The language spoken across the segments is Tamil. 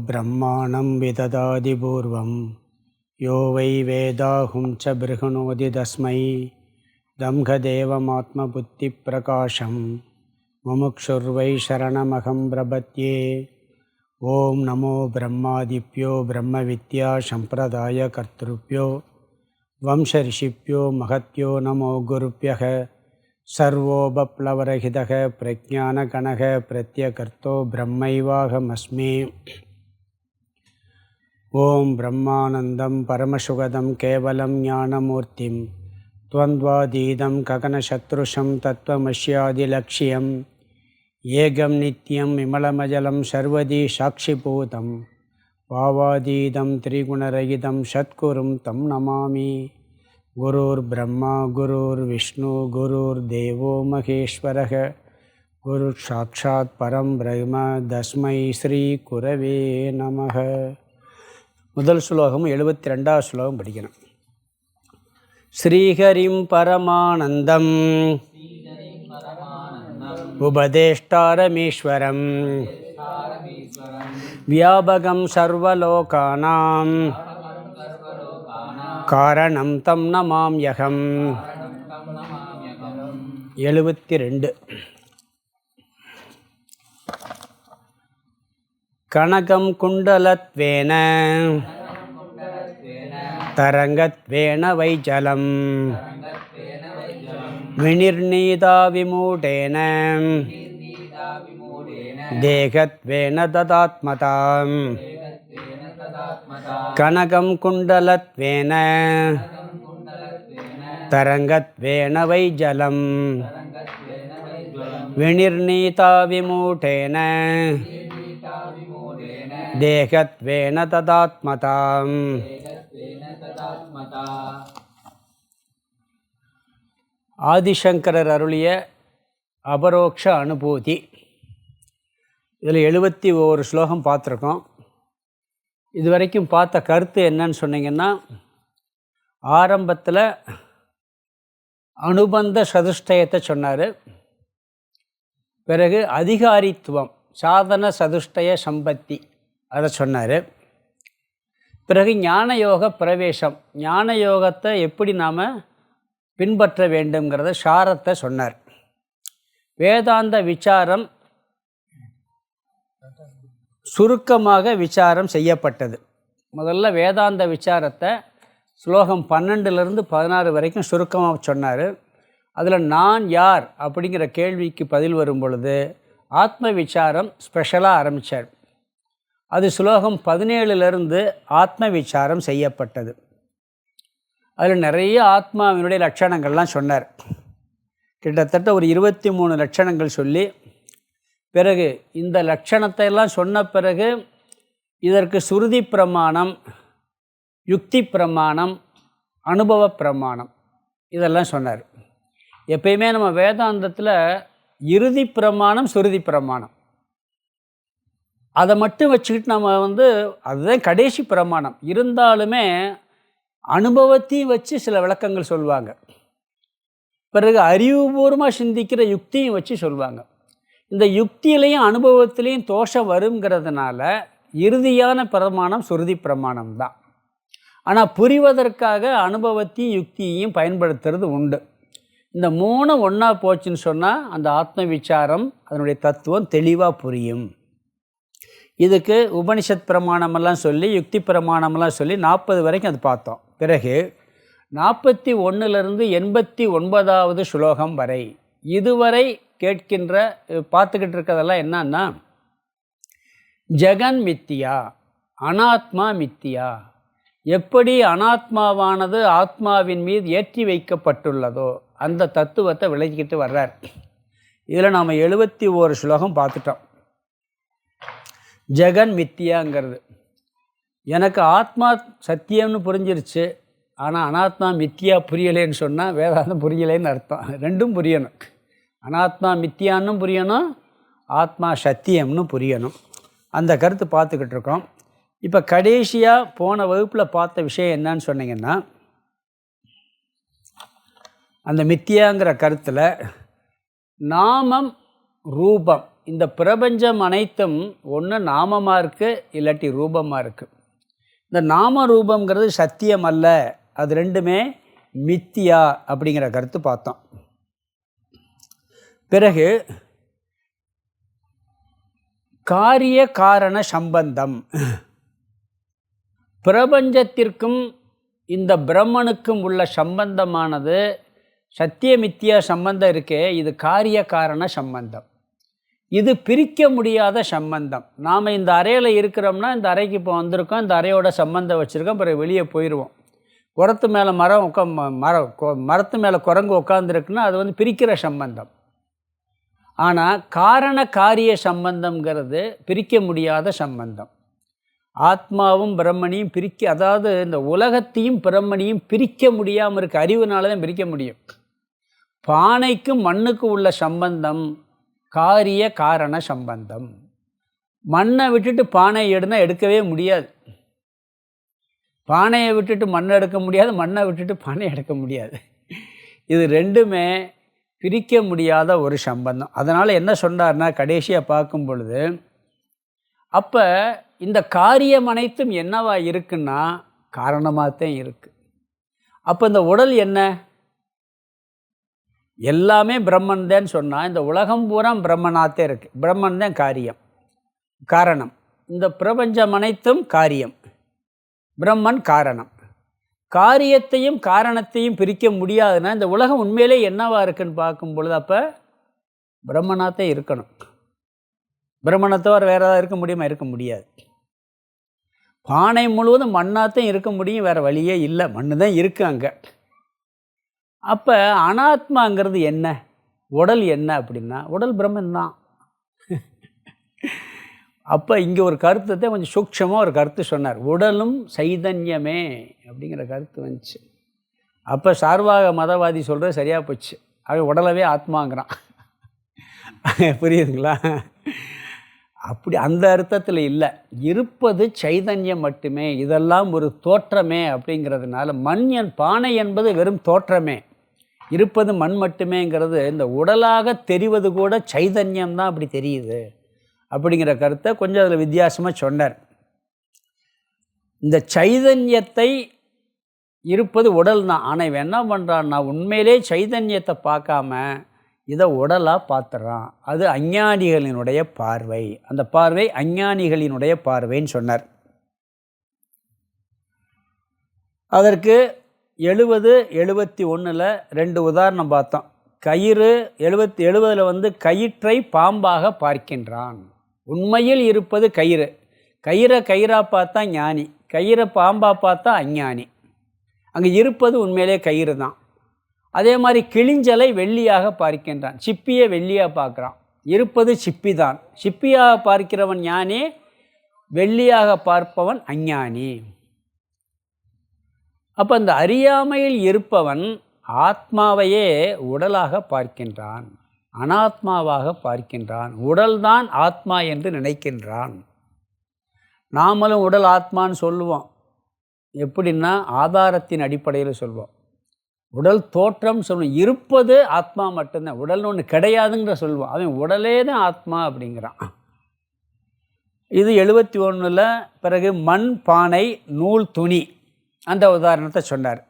ब्रह्माणं विददाति पूर्वं यो वै वेदाहुं च बृहणोति तस्मै दम्भदेवमात्मबुद्धिप्रकाशं मुमुक्षुर्वै शरणमहं प्रपद्ये। ॐ नमो ब्रह्मादिभ्यो ब्रह्मविद्यासम्प्रदायकर्तृभ्यो वंशऋषिभ्यो महत्यो नमो गुरुभ्यः। सर्वोपप्लवरहितः प्रज्ञानगणः प्रत्यकर्तो ब्रह्मैवाहमस्मि। ॐ ब्रह्मानन्दं परमसुखदं केवलं ज्ञानमूर्तिं द्वन्द्वातीतं गगनशत्रुशं तत्त्वमस्यादिलक्ष्यम् ஏகம் நித்யம் விமலமஜலம் சர்வதி சாட்சிபூதம் பாவாதீதம் திரிகுணரகிதம் சத்குரும் தம் நமாமி. குருர் பிரம்மா குருர் விஷ்ணு குருர் தேவோ மகேஸ்வரः குரு சாட்சாத் பரம் பிரம்ம தஸ்மை ஸ்ரீ குரவே நமः. முதல் ஸ்லோகம் 72வது ஸ்லோகம் படிக்கணும். ஸ்ரீஹரிம் பரமானந்தம் உபதேஷ்டாரமீஸ்வரம் வியாபகம் சர்வலோகானாம் காரணம் தம் நமாம்யகம். 72. கனகம் குண்டலத்வேன தரங்கத்வேன வைஜலம் விநிர்ணீதா விமூடேன தேகத்வேன ததாத்மதாம். கனகம் குண்டலத்வேன தரங்கத்வேன வைஜலம் விநிர்ணீதா விமூடேன தேகத்வேன ததாத்மதாம். ஆதிசங்கரர் அருளிய அபரோக்ஷ அனுபூதி. இதில் 71 ஸ்லோகம் பார்த்துருக்கோம். இதுவரைக்கும் பார்த்த கருத்து என்னன்னு சொன்னீங்கன்னா, ஆரம்பத்தில் அனுபந்த சதுஷ்டயத்தை சொன்னார். பிறகு அதிகாரித்துவம் சாதன சதுஷ்டய சம்பத்தி அதை சொன்னார். பிறகு ஞானயோக பிரவேசம், ஞான யோகத்தை எப்படி நாம் பின்பற்ற வேண்டும்ங்கிறத சாரத்தை சொன்னார். வேதாந்த விசாரம் சுருக்கமாக விசாரம் செய்யப்பட்டது. முதல்ல வேதாந்த விசாரத்தை ஸ்லோகம் 12லிருந்து 16 வரைக்கும் சுருக்கமாக சொன்னார். அதில் நான் யார் அப்படிங்கிற கேள்விக்கு பதில் வரும் பொழுது ஆத்ம விசாரம் ஸ்பெஷலாக ஆரம்பித்தார். அது ஸ்லோகம் 17லிருந்து ஆத்ம விசாரம் செய்யப்பட்டது. அதில் நிறைய ஆத்மாவினுடைய லட்சணங்கள்லாம் சொன்னார். கிட்டத்தட்ட ஒரு 23 லட்சணங்கள் சொல்லி, பிறகு இந்த லட்சணத்தை எல்லாம் சொன்ன பிறகு இதற்கு சுருதி பிரமாணம், யுக்தி பிரமாணம், அனுபவ பிரமாணம் இதெல்லாம் சொன்னார். எப்பயுமே நம்ம வேதாந்தத்தில் இறுதி பிரமாணம் சுருதி பிரமாணம் அதை மட்டும் வச்சுக்கிட்டு நம்ம அதுதான் கடைசி பிரமாணம். இருந்தாலுமே அனுபவத்தையும் வச்சு சில விளக்கங்கள் சொல்லுவாங்க. பிறகு அறிவுபூர்வமாக சிந்திக்கிற யுக்தியும் வச்சு சொல்லுவாங்க. இந்த யுக்தியிலையும் அனுபவத்திலையும் தோஷம் வருங்கிறதுனால இறுதியான பிரமாணம் சுருதி பிரமாணம் தான். ஆனால் புரிவதற்காக அனுபவத்தையும் யுக்தியையும் பயன்படுத்துறது உண்டு. இந்த 3 ஒன்றா போச்சுன்னு சொன்னால் அந்த ஆத்ம விசாரம் அதனுடைய தத்துவம் தெளிவாக புரியும். இதுக்கு உபனிஷத் பிரமாணமெல்லாம் சொல்லி யுக்தி பிரமாணமெல்லாம் சொல்லி 40 வரைக்கும் அது பார்த்தோம். பிறகு 41லிருந்து 89வது ஸ்லோகம் வரை இதுவரை கேட்கின்ற பார்த்துக்கிட்டு இருக்கிறதெல்லாம் என்னன்னா, ஜெகன் மித்தியா, அனாத்மா மித்தியா, எப்படி அனாத்மாவானது ஆத்மாவின் மீது ஏற்றி வைக்கப்பட்டுள்ளதோ அந்த தத்துவத்தை விளக்கிட்டு வர்றார். இதில் நாம் 71 ஸ்லோகம் பார்த்துட்டோம். ஜெகன் மித்தியாங்கிறது எனக்கு ஆத்மா சத்தியம்னு புரிஞ்சிருச்சு, ஆனால் அனாத்மா மித்தியா புரியலேன்னு சொன்னால் வேதாந்தம் புரியலேன்னு அர்த்தம். ரெண்டும் புரியணும். அனாத்மா மித்தியான்னு புரியணும், ஆத்மா சத்தியம்னு புரியணும். அந்த கருத்து பார்த்துக்கிட்டு இருக்கோம். இப்போ கடைசியாக போன வகுப்பில் பார்த்த விஷயம் என்னன்னு சொன்னீங்கன்னா, அந்த மித்தியாங்கிற கருத்தில் நாமம் ரூபம் இந்த பிரபஞ்சம் அனைத்தும் ஒன்று நாமமாக இருக்குது, இல்லாட்டி ரூபமாக இருக்குது. இந்த நாம ரூபங்கிறது சத்தியம் அல்ல, அது ரெண்டுமே மித்தியா அப்படிங்கிற கருத்து பார்த்தோம். பிறகு காரிய காரண சம்பந்தம். பிரபஞ்சத்திற்கும் இந்த பிரம்மனுக்கும் உள்ள சம்பந்தமானது சத்திய மித்தியா சம்பந்தம் இருக்கே, இது காரிய காரண சம்பந்தம். இது பிரிக்க முடியாத சம்பந்தம். நாம் இந்த அறையில் இருக்கிறோம்னா, இந்த அறைக்கு இப்போ வந்திருக்கோம், இந்த அறையோட சம்பந்தம் வச்சுருக்கோம், பிறகு வெளியே போயிடுவோம். குரத்து மேலே மரத்து மேலே குரங்கு உட்காந்துருக்குன்னா அது வந்து பிரிக்கிற சம்பந்தம். ஆனால் காரண காரிய சம்பந்தங்கிறது பிரிக்க முடியாத சம்பந்தம். ஆத்மாவும் பிரம்மனையும் அதாவது இந்த உலகத்தையும் பிரம்மனையும் பிரிக்க முடியாமல் இருக்க, அறிவுனால தான் பிரிக்க முடியும். பானைக்கும் மண்ணுக்கு உள்ள சம்பந்தம் காரிய காரண சம்பந்தம். மண்ணை விட்டுட்டு பானையை எடுக்கவே முடியாது. பானையை விட்டுட்டு மண்ணை எடுக்க முடியாது, மண்ணை விட்டுட்டு பானையை எடுக்க முடியாது. இது ரெண்டுமே பிரிக்க முடியாத ஒரு சம்பந்தம். அதனால் என்ன சொன்னார்னா, கடைசியாக பார்க்கும் பொழுது, அப்போ இந்த காரியம் அனைத்தும் என்னவா இருக்குன்னா காரணமாகத்தான் இருக்குது. அப்போ இந்த உடல் என்ன? எல்லாமே பிரம்மன் தான் சொன்னால், இந்த உலகம் பூரா பிரம்மனாகத்தே இருக்குது. பிரம்மன் தான் காரியம், காரணம். இந்த பிரபஞ்சம் அனைத்தும் காரியம், பிரம்மன் காரணம். காரியத்தையும் காரணத்தையும் பிரிக்க முடியாதுன்னா இந்த உலகம் உண்மையிலே என்னவா இருக்குன்னு பார்க்கும் பொழுது அப்போ பிரம்மனாகத்தே இருக்கணும். பிரம்மணத்தவர் வேறு ஏதாவது இருக்க முடியுமா? இருக்க முடியாது. பானை முழுவதும் மண்ணாகத்தான் இருக்க முடியும், வேறு வழியே இல்லை, மண்ணு தான் இருக்குது அங்கே. அப்போ அனாத்மாங்கிறது என்ன? உடல் என்ன அப்படின்னா, உடல் பிரம்மன் தான். அப்போ இங்கே ஒரு கருத்தை கொஞ்சம் சூக்ஷமாக ஒரு கருத்து சொன்னார். உடலும் சைதன்யமே அப்படிங்கிற கருத்து வந்துச்சு. அப்போ சார்வாக மதவாதி சொல்கிறது சரியாக போச்சு. அது உடலவே ஆத்மாங்கிறான். புரியுதுங்களா? அப்படி அந்த அர்த்தத்தில் இல்லை. இருப்பது சைதன்யம் மட்டுமே, இதெல்லாம் ஒரு தோற்றமே அப்படிங்கிறதுனால பானை என்பது வெறும் தோற்றமே, இருப்பது மண் மட்டுமேங்கிறது இந்த உடலாக தெரிவது கூட சைதன்யம் தான் அப்படி தெரியுது அப்படிங்கிற கருத்தை கொஞ்சம் அதில் வித்தியாசமாக சொன்னார். இந்த சைதன்யத்தை இருப்பது உடல் தான். ஆனால் இவன் என்ன பண்ணுறான்னா, உண்மையிலே சைதன்யத்தை பார்க்காம இதை உடலாக பார்த்துறான். அது அஞ்ஞானிகளினுடைய பார்வை. அந்த பார்வை அஞ்ஞானிகளினுடைய பார்வைன்னு சொன்னார். அதற்கு 70-71 2 உதாரணம் பார்த்தோம். கயிறு 70 வந்து கயிற்றை பாம்பாக பார்க்கின்றான். உண்மையில் இருப்பது கயிறு. கயிறாக பார்த்தா ஞானி, கயிறை பாம்பாக பார்த்தா அஞ்ஞானி. அங்கே இருப்பது உண்மையிலே கயிறு தான். அதே மாதிரி கிளிஞ்சலை வெள்ளியாக பார்க்கின்றான், சிப்பியை வெள்ளியாக பார்க்குறான். இருப்பது சிப்பி தான். சிப்பியாக பார்க்கிறவன் ஞானி, வெள்ளியாக பார்ப்பவன் அஞ்ஞானி. அப்போ அந்த அறியாமையில் இருப்பவன் ஆத்மாவையே உடலாக பார்க்கின்றான், அனாத்மாவாக பார்க்கின்றான். உடல்தான் ஆத்மா என்று நினைக்கின்றான். நாமளும் உடல் ஆத்மான்னு சொல்லுவோம். எப்படின்னா ஆதாரத்தின் அடிப்படையில் சொல்வோம். உடல் தோற்றம் சொல்லுவோம். இருப்பது ஆத்மா மட்டும்தான், உடல்னு ஒன்று கிடையாதுங்கிற சொல்லுவோம். அவன் உடலே தான் ஆத்மா அப்படிங்கிறான். இது 71 பிறகு மண், பானை, நூல், துணி அந்த உதாரணத்தை சொன்னார்.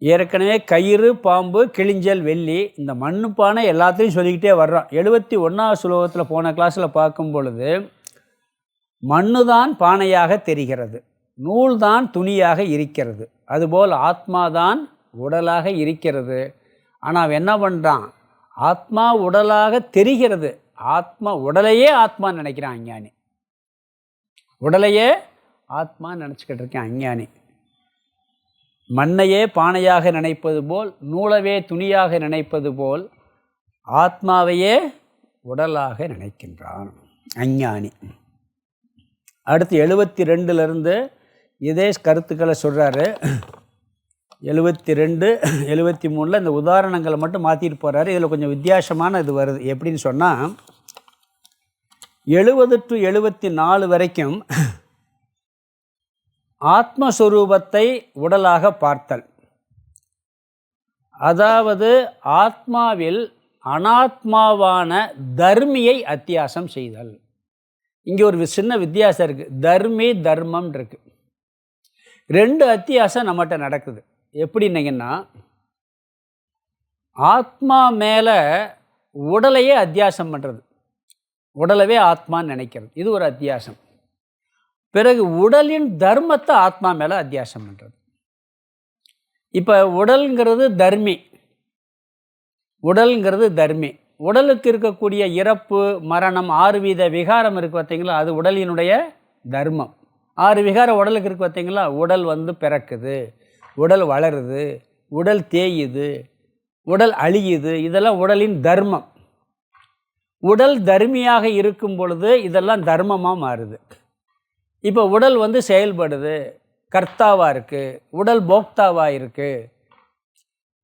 ஏற்கனவே கயிறு, பாம்பு, கிளிஞ்சல், வெள்ளி, இந்த மண்ணு, பானை எல்லாத்தையும் சொல்லிக்கிட்டே வர்றோம். 71வது ஸ்லோகத்தில் போன கிளாஸில் பார்க்கும் பொழுது மண்ணு தான் பானையாக தெரிகிறது, நூல் தான் துணியாக இருக்கிறது, அதுபோல் ஆத்மாதான் உடலாக இருக்கிறது. ஆனால் அவன் என்ன பண்ணுறான்? ஆத்மா உடலாக தெரிகிறது, ஆத்மா உடலையே ஆத்மா நினைக்கிறான் அஞ்ஞானி. உடலையே ஆத்மா நினச்சிக்கிட்டு இருக்கேன் அஞ்ஞானி. மண்ணையே பானையாக நினைப்பது போல், நூலவே துணியாக நினைப்பது போல் ஆத்மாவையே உடலாக நினைக்கின்றான் அஞ்ஞானி. அடுத்து 72 இதே கருத்துக்களை சொல்கிறாரு. 72, 73 இந்த உதாரணங்களை மட்டும் மாற்றிட்டு போகிறாரு. இதில் கொஞ்சம் வித்தியாசமான இது வருது. எப்படின்னு சொன்னால் 70 to 74 வரைக்கும் ஆத்மஸ்வரூபத்தை உடலாக பார்த்தல். அதாவது ஆத்மாவில் அனாத்மாவான தர்மியை அத்தியாசம் செய்தல். இங்கே ஒரு சின்ன வித்தியாசம் இருக்குது. தர்மி தர்மம் இருக்குது. ரெண்டு அத்தியாசம் நம்மகிட்ட நடக்குது. எப்படின்னீங்கன்னா, ஆத்மா மேலே உடலையே அத்தியாசம் பண்ணுறது, உடலவே ஆத்மான்னு நினைக்கிறது, இது ஒரு அத்தியாசம். பிறகு உடலின் தர்மத்தை ஆத்மா மேலே அத்தியாசம் பண்ணுறது. இப்போ உடல்ங்கிறது தர்மி, உடல்ங்கிறது தர்மி. உடலுக்கு இருக்கக்கூடிய இறப்பு மரணம் 6 வீத விகாரம் இருக்குது பார்த்தீங்களா, அது உடலினுடைய தர்மம். 6 விகாரம் உடலுக்கு இருக்குது பார்த்தீங்களா. உடல் பிறக்குது, உடல் வளருது, உடல் தேயுது, உடல் அழியுது, இதெல்லாம் உடலின் தர்மம். உடல் தர்மியாக இருக்கும் பொழுது இதெல்லாம் தர்மமாக மாறுது. இப்போ உடல் செயல்படுது, கர்த்தாவாக இருக்குது, உடல் போக்தாவாக இருக்குது,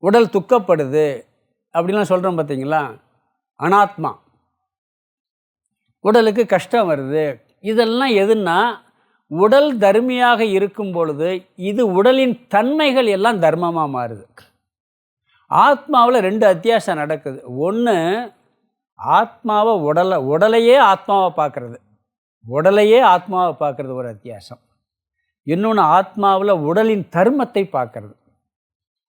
உடல் துக்கப்படுது அப்படிலாம் சொல்கிறோம் பார்த்தீங்களா. அனாத்மா, உடலுக்கு கஷ்டம் வருது, இதெல்லாம் எதுன்னா உடல் தர்மியாக இருக்கும் பொழுது இது உடலின் தன்மைகள் எல்லாம் தர்மமாக மாறுது. ஆத்மாவில் 2 அத்தியாசம் நடக்குது. ஒன்று, ஆத்மாவை உடலையே ஆத்மாவை பார்க்குறது, உடலையே ஆத்மாவை பார்க்குறது ஒரு அத்தியாசம். இன்னொன்று, ஆத்மாவில் உடலின் தர்மத்தை பார்க்குறது.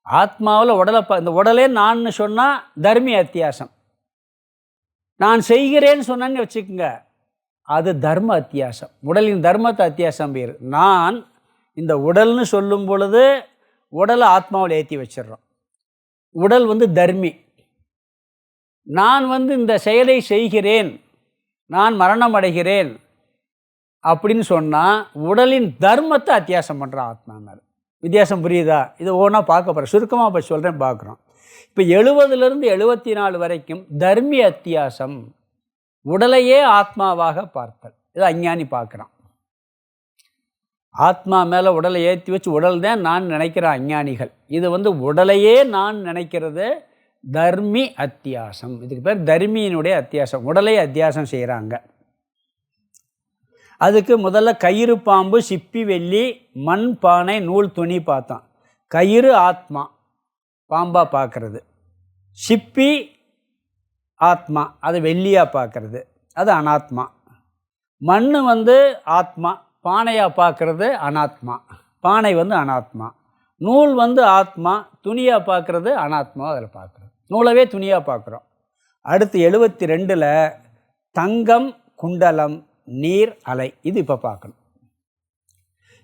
ஆத்மாவில் உடலை இந்த உடலே நான் சொன்னால் தர்மி அத்தியாசம். நான் செய்கிறேன்னு சொன்னேன்னு வச்சுக்கோங்க, அது தர்ம அத்தியாசம், உடலின் தர்மத்தை அத்தியாசம் பேர். நான் இந்த உடல்னு சொல்லும் பொழுது உடலை ஆத்மாவில் ஏற்றி வச்சிடுறோம். உடல் தர்மி. நான் இந்த செயலை செய்கிறேன், நான் மரணம் அடைகிறேன் அப்படின்னு சொன்னால் உடலின் தர்மத்தை அத்தியாசம் பண்ணுறான் ஆத்மா மேலே. வித்தியாசம் புரியுதா? இது ஒவ்வொன்றா பார்க்க போகிறேன், சுருக்கமாக போய் சொல்கிறேன், பார்க்குறோம். இப்போ 70லேருந்து 74 வரைக்கும் தர்மி அத்தியாசம், உடலையே ஆத்மாவாக பார்த்தல். இது அஞ்ஞானி பார்க்குறான். ஆத்மா மேலே உடலை ஏற்றி வச்சு உடல் தான் நான் நினைக்கிற அஞ்ஞானிகள். இது உடலையே நான் நினைக்கிறது தர்மி அத்தியாசம். இதுக்கு பேர் தர்மியினுடைய அத்தியாசம். உடலை அத்தியாசம் செய்கிறாங்க. அதுக்கு முதல்ல கயிறு பாம்பு சிப்பி வெள்ளி மண் பானை நூல் துணி பார்த்தோம். கயிறு ஆத்மா, பாம்பாக பார்க்குறது. சிப்பி ஆத்மா, அது வெள்ளியாக பார்க்குறது, அது அனாத்மா. மண் ஆத்மா, பானையாக பார்க்குறது அனாத்மா, பானை அனாத்மா. நூல் ஆத்மா, துணியாக பார்க்குறது அனாத்மா, அதில் பார்க்குறது. நூலவே துணியாக பார்க்குறோம். அடுத்து 72ல் தங்கம் குண்டலம் நீர் அலை, இது இப்போ பார்க்கணும்.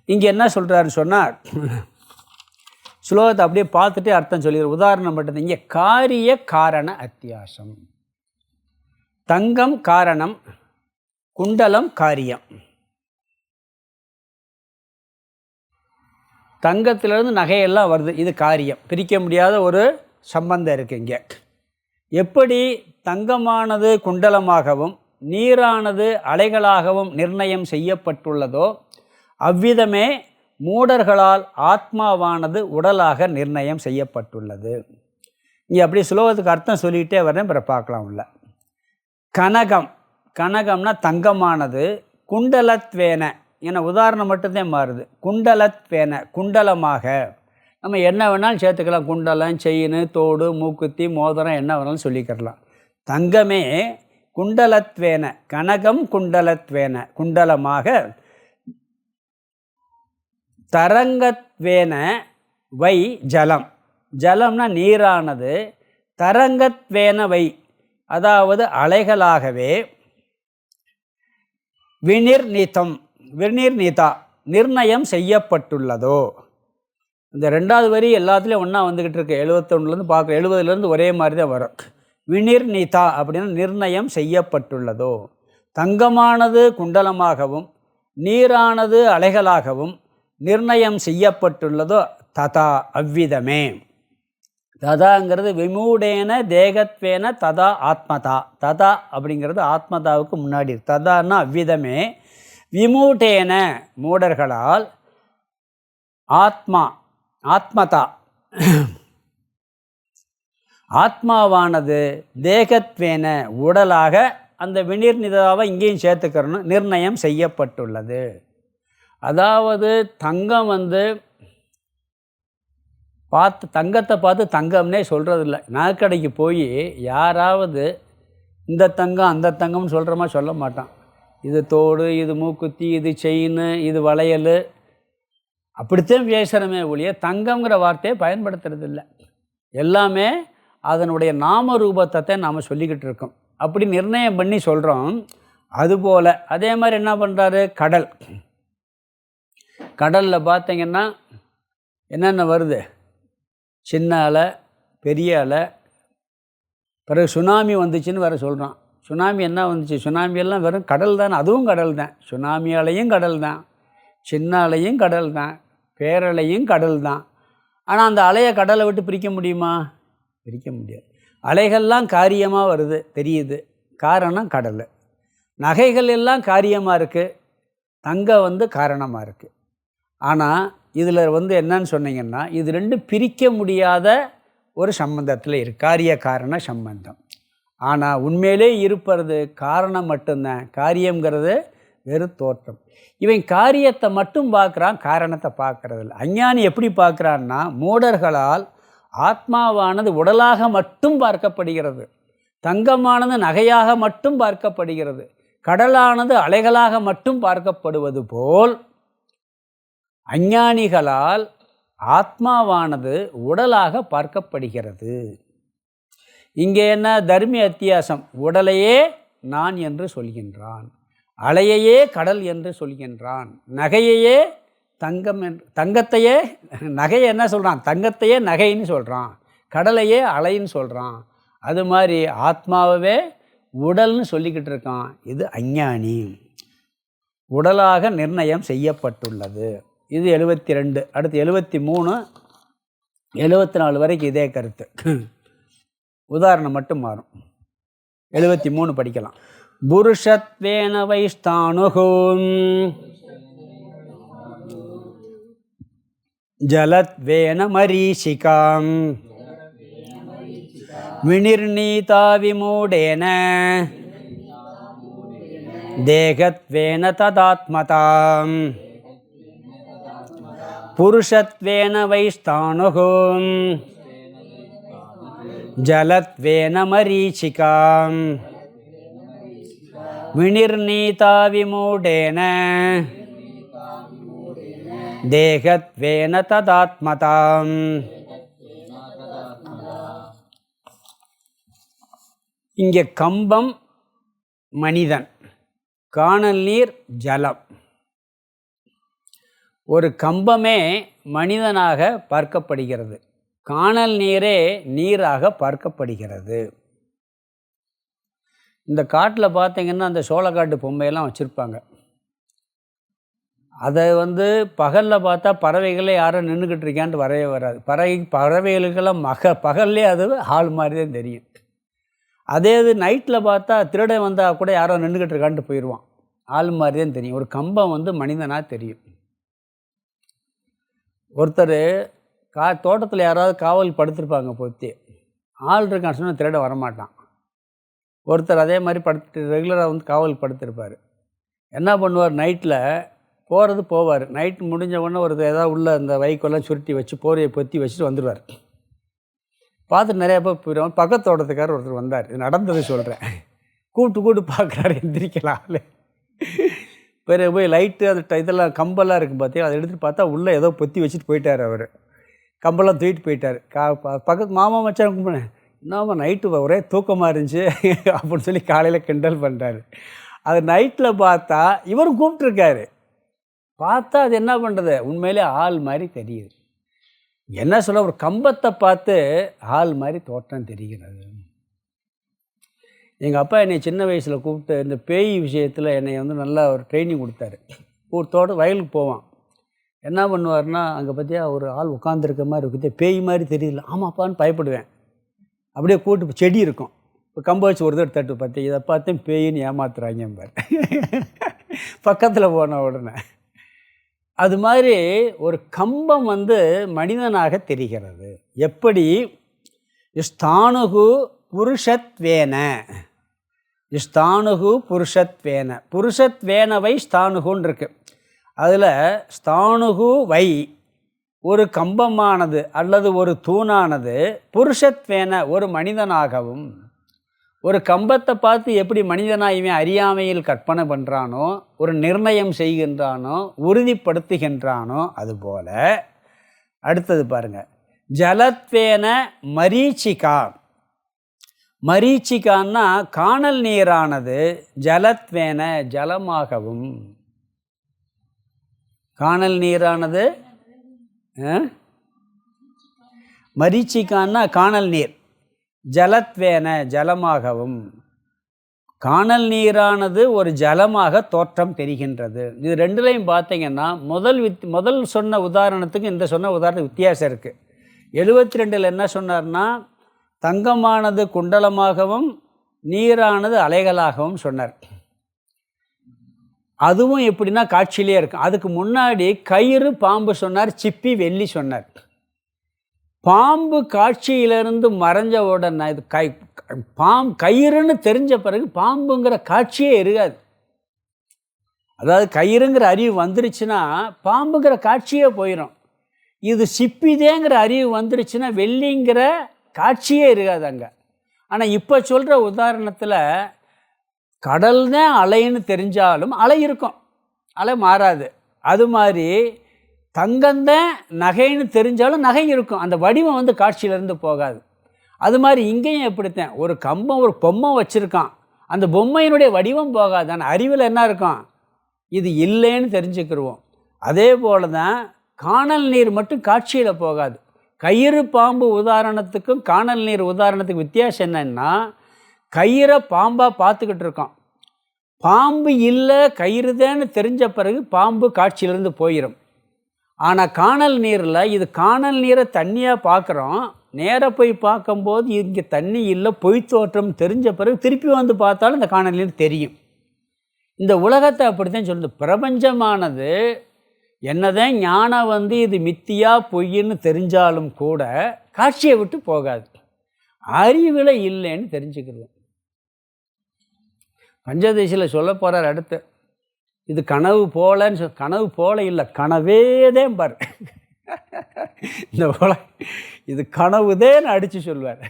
இங்கே என்ன சொல்கிறாருன்னு சொன்னால், ஸ்லோகத்தை அப்படியே பார்த்துட்டு அர்த்தம் சொல்லிடுற. உதாரணம் மட்டும் இங்கே காரிய காரண அத்தியாசம். தங்கம் காரணம், குண்டலம் காரியம். தங்கத்திலிருந்து நகையெல்லாம் வருது, இது காரியம். பிரிக்க முடியாத ஒரு சம்பந்தம் இருக்குது இங்கே. எப்படி தங்கமானது குண்டலமாகவும் நீரானது அலைகளாகவும் நிர்ணயம் செய்யப்பட்டுள்ளதோ அவ்விதமே மூடர்களால் ஆத்மாவானது உடலாக நிர்ணயம் செய்யப்பட்டுள்ளது. இங்கே அப்படி சுலோகத்துக்கு அர்த்தம் சொல்லிக்கிட்டே வரேன், பிறகு பார்க்கலாம் உள்ள. கனகம், கனகம்னா தங்கமானது, குண்டலத்வேன, ஏன்னா உதாரணம் மட்டும்தான் மாறுது. குண்டலத்வேன, குண்டலமாக. நம்ம என்ன வேணாலும் சேர்த்துக்கலாம், குண்டலம், செயின், தோடு, மூக்குத்தி, மோதிரம், என்ன வேணாலும் சொல்லிக்கிறலாம். தங்கமே குண்டலத்வேன, கனகம் குண்டலத்வேன, குண்டலமாக. தரங்கத்வேன வை ஜலம், ஜலம்னா நீரானது, தரங்கத்வேன வை, அதாவது அலைகளாகவே. விநிர்ணீதம், விநிர்ணீதா, நிர்ணயம் செய்யப்பட்டுள்ளதோ. இந்த 2வது வரி எல்லாத்துலேயும் ஒன்றா வந்துக்கிட்டு இருக்கு. 71லேருந்து பார்க்க, 70லேருந்து ஒரே மாதிரி தான் வரும். விநிர்ணீதா அப்படின்னா நிர்ணயம் செய்யப்பட்டுள்ளதோ. தங்கமானது குண்டலமாகவும் நீரானது அலைகளாகவும் நிர்ணயம் செய்யப்பட்டுள்ளதோ ததா அவ்விதமே. ததாங்கிறது விமூடேன தேகத்வேன ததா ஆத்மதா. ததா அப்படிங்கிறது ஆத்மதாவுக்கு முன்னாடி. ததான்னா அவ்விதமே, விமூடேன மூடர்களால், ஆத்மா ஆத்மதா ஆத்மாவானது தேகத்வேன உடலாக, அந்த விநிர்ணிதாவை இங்கேயும் சேர்த்துக்கிறணும், நிர்ணயம் செய்யப்பட்டுள்ளது. அதாவது தங்கம் தங்கத்தை பார்த்து தங்கம்னே சொல்கிறதில்ல. நகைக்கடைக்கு போய் யாராவது இந்த தங்கம் அந்த தங்கம்னு சொல்கிறோமா? சொல்ல மாட்டான். இது தோடு, இது மூக்குத்தி, இது செயின், இது வளையல், அப்படித்தான் பேசுகிறோமே ஒழிய தங்கங்கிற வார்த்தையை பயன்படுத்துறதில்லை. எல்லாமே அதனுடைய நாம ரூபத்தை நாம் சொல்லிக்கிட்டு இருக்கோம். அப்படி நிர்ணயம் பண்ணி சொல்கிறோம். அதுபோல் அதே மாதிரி என்ன பண்ணுறாரு? கடலில் பார்த்திங்கன்னா என்னென்ன வருது? சின்ன அலை, பெரிய அலை, பிறகு சுனாமி வந்துச்சுன்னு வேறு சொல்கிறான். சுனாமி என்ன வந்துச்சு? சுனாமியெல்லாம் வெறும் கடல் தானே, அதுவும் கடல் தான். சுனாமி அலையும் கடல் தான், சின்ன அலையும் கடல் தான், பேரலையும் கடல் தான். ஆனால் அந்த அலையை கடலை விட்டு பிரிக்க முடியுமா? பிரிக்க முடியாது. அலைகள்லாம் காரியமாக வருது தெரியுது, காரணம் கடல். நகைகள் எல்லாம் காரியமாக இருக்குது, தங்கம் காரணமாக இருக்குது. ஆனால் இதில் என்னன்னு சொன்னீங்கன்னா, இது ரெண்டும் பிரிக்க முடியாத ஒரு சம்பந்தத்தில் இருக்குது, காரிய காரண சம்பந்தம். ஆனால் உண்மையிலே இருப்பது காரணம் மட்டும்தான். காரியங்கிறது வெறும் தோற்றம். இவன் காரியத்தை மட்டும் பார்க்குறான், காரணத்தை பார்க்கறதில்ல. அஞ்ஞானி எப்படி பார்க்குறான்னா, மூடர்களால் ஆத்மாவானது உடலாக மட்டும் பார்க்கப்படுகிறது, தங்கமானது நகையாக மட்டும் பார்க்கப்படுகிறது, கடலானது அலைகளாக மட்டும் பார்க்கப்படுவது போல் அஞ்ஞானிகளால் ஆத்மாவானது உடலாக பார்க்கப்படுகிறது. இங்கே என்ன தர்மி அத்தியாசம்? உடலையே நான் என்று சொல்கின்றான், அலையையே கடல் என்று சொல்கின்றான், நகையையே தங்கம் என்று, தங்கத்தையே நகையை என்ன சொல்கிறான்? தங்கத்தையே நகைன்னு சொல்கிறான், கடலையே அலைன்னு சொல்கிறான். அது மாதிரி ஆத்மாவே உடல்னு சொல்லிக்கிட்டு இருக்கான். இது அஞ்ஞானி, உடலாக நிர்ணயம் செய்யப்பட்டுள்ளது. இது 72. அடுத்து 73, 74 வரைக்கும் இதே கருத்து. உதாரணம் மட்டும் மாறும். 73 படிக்கலாம். புருஷத்வேன வைஸ்தானுகும் ஜலத்வேன மரீஷிகாம் வினிர்நீதா விமூடேன தேகத்வேன ததாத்மதாம் புருஷத்வேன வைஸ்தானுகும் ஜலத்வேன மரீச்சிகாம் வினிர்நீதா விமூடேன தேகத்வேன ததாத்மதாம். இங்கே கம்பம் மனிதன், காணல் நீர் ஜலம். ஒரு கம்பமே மனிதனாக பார்க்கப்படுகிறது, காணல் நீரே நீராக பார்க்கப்படுகிறது. இந்த காட்டில் பார்த்திங்கன்னா அந்த சோளக்காட்டு பொம்மையெல்லாம் வச்சுருப்பாங்க. அதை பகலில் பார்த்தா பறவைகளே யாரும் நின்றுக்கிட்டு இருக்கான்ட்டு வரவே வராது. பறவைகளுக்கெல்லாம் பகல்லே அது ஆள் மாதிரி தான் தெரியும். அதே இது நைட்டில் பார்த்தா திருடன் வந்தால் கூட யாரோ நின்றுக்கிட்டு இருக்கான்ட்டு போயிடுவான், ஆள் மாதிரி தான் தெரியும். ஒரு கம்பம் மனிதனாக தெரியும். ஒருத்தர் தோட்டத்தில் யாராவது காவல் படுத்திருப்பாங்க, பொத்தி ஆள் இருக்கான்னு சொன்னால் திருட வரமாட்டான். ஒருத்தர் அதே மாதிரி ரெகுலராக காவல் படுத்திருப்பார். என்ன பண்ணுவார்? நைட்டில் போவார். நைட்டு முடிஞ்ச உடனே ஒருத்தர் ஏதாவது உள்ள அந்த வைக்கோல்லாம் சுருட்டி வச்சு போரையை பொத்தி வச்சுட்டு வந்துடுவார். பார்த்துட்டு நிறையா பேர் போயிடுவாங்க. பக்கத்து தோட்டத்துக்காரர் ஒருத்தர் வந்தார், இது நடந்தது சொல்கிறேன். கூப்பிட்டு பார்க்குறாரு, எந்திரிக்கலாம். பிறகு போய் லைட்டு அந்த இதெல்லாம் கம்பெல்லாம் இருக்குது பார்த்தியா, அதை எடுத்துகிட்டு பார்த்தா உள்ளே ஏதோ பொத்தி வச்சுட்டு போயிட்டார். அவர் கம்பெல்லாம் தூக்கிட்டு போயிட்டார். பக்கத்து மாமா மச்சான் கும்பினேன், என்னம்மா நைட்டு ஒரே தூக்கமாக இருந்துச்சு அப்படின்னு சொல்லி காலையில் கிண்டல் பண்ணுறாரு. அது நைட்டில் பார்த்தா இவரும் கூப்பிட்ருக்காரு. பார்த்தா அது என்ன பண்ணுறது, உண்மையிலே ஆள் மாதிரி தெரியுது. என்ன சொல்ல, ஒரு கம்பத்தை பார்த்து ஆள் மாதிரி தோற்றம் தெரிகிறது. எங்கள் அப்பா என்னை சின்ன வயசில் கூப்பிட்டு இந்த பேய் விஷயத்தில் என்னை நல்லா ஒரு ட்ரைனிங் கொடுத்தாரு. ஒரு வயலுக்கு போவான். என்ன பண்ணுவார்னா, அங்கே பார்த்தியா ஒரு ஆள் உட்காந்துருக்க மாதிரி இருக்குது, பேய் மாதிரி தெரியல. ஆமாப்பான்னு பயப்படுவேன். அப்படியே கூட்டு செடி இருக்கும், இப்போ கம்பை வச்சு ஒரு தடவை தட்டு பார்த்து இதை பார்த்து பேயின்னு ஏமாத்துறாங்க பாரு. பக்கத்தில் போன உடனே அது மாதிரி ஒரு கம்பம் மனிதனாக தெரிகிறது. எப்படி? ஸ்தானுகு புருஷத்வேன, ஸ்தானுகு புருஷத்வேன, புருஷத்வேனவை ஸ்தானுகுன்னு இருக்கு. அதில் ஸ்தானுகு வை ஒரு கம்பமானது அல்லது ஒரு தூணானது புருஷத்வேன ஒரு மனிதனாகவும், ஒரு கம்பத்தை பார்த்து எப்படி மனிதனாயுமே அறியாமையில் கற்பனை பண்ணுறானோ, ஒரு நிர்ணயம் செய்கின்றானோ, உறுதிப்படுத்துகின்றானோ, அதுபோல அடுத்தது பாருங்க, ஜலத்வேன மரீச்சிகா. மரீச்சிகான்னா காணல் நீரானது ஜலத்வேன ஜலமாகவும், காணல் நீரானது மரீச்சிகான்னா காணல் நீர், ஜலத்வேன ஜலமாகவும், காணல் நீரானது ஒரு ஜலமாக தோற்றம் தெரிகின்றது. இது ரெண்டுலையும் பார்த்தீங்கன்னா முதல் சொன்ன உதாரணத்துக்கு இந்த சொன்ன உதாரணத்துக்கு வித்தியாசம் இருக்குது. 72 என்ன சொன்னார்னா, தங்கமானது குண்டலமாகவும் நீரானது அலைகளாகவும் சொன்னார். அதுவும் எப்படின்னா காட்சியிலே இருக்கும். அதுக்கு முன்னாடி கயிறு பாம்பு சொன்னார், சிப்பி வெள்ளி சொன்னார். பாம்பு காட்சியிலிருந்து மறைஞ்ச உடனே இது கயிறுன்னு தெரிஞ்ச பிறகு பாம்புங்கிற காட்சியே இருக்காது. அதாவது கயிறுங்கிற அறிவு வந்துருச்சுன்னா பாம்புங்கிற காட்சியே போயிடும். இது சிப்பிதேங்கிற அறிவு வந்துருச்சுன்னா வெள்ளிங்கிற காட்சியே இருக்காது அங்கே. ஆனால் இப்போ சொல்கிற உதாரணத்தில் கடல் தான் அலைன்னு தெரிஞ்சாலும் அலை இருக்கும், அலை மாறாது. அது மாதிரி தங்கம்தான் நகைன்னு தெரிஞ்சாலும் நகை இருக்கும், அந்த வடிவம் வந்து காட்சியிலேருந்து போகாது. அது மாதிரி இங்கேயும் எப்படித்தான், ஒரு கம்பம் ஒரு பொம்மை வச்சுருக்கான், அந்த பொம்மையினுடைய வடிவம் போகாது, ஆனால் அறிவில் என்ன இருக்கும், இது இல்லைன்னு தெரிஞ்சுக்கிடுவோம். அதே போல் தான் காணல் நீர் மட்டும் காட்சியில் போகாது. கயிறு பாம்பு உதாரணத்துக்கும் காணல் நீர் உதாரணத்துக்கு வித்தியாசம் என்னன்னா, கயிறை பாம்பாக பார்த்துக்கிட்டு இருக்கோம், பாம்பு இல்லை கயிறுதேன்னு தெரிஞ்ச பிறகு பாம்பு காட்சியிலேருந்து போயிடும். ஆனால் காணல் நீரில் இது காணல் நீரை தண்ணியாக பார்க்குறோம், நேராக போய் பார்க்கும்போது இங்கே தண்ணி இல்லை பொய் தோற்றம் தெரிஞ்ச பிறகு திருப்பி வந்து பார்த்தாலும் இந்த காணல் நீர் தெரியும். இந்த உலகத்தை அப்படித்தான் சொல்லுது. பிரபஞ்சமானது என்னதான் ஞானம் வந்து இது மித்தியா பொய்ன்னு தெரிஞ்சாலும் கூட காட்சியை விட்டு போகாது, அறிவில் இல்லைன்னு தெரிஞ்சுக்கிறோம். பஞ்சதேசியில் சொல்ல போகிறார் அடுத்து, இது கனவு போலன்னு கனவு போல இல்லை, கனவேதேன் பார். இந்த போல இது கனவுதேன்னு அடித்து சொல்வார்.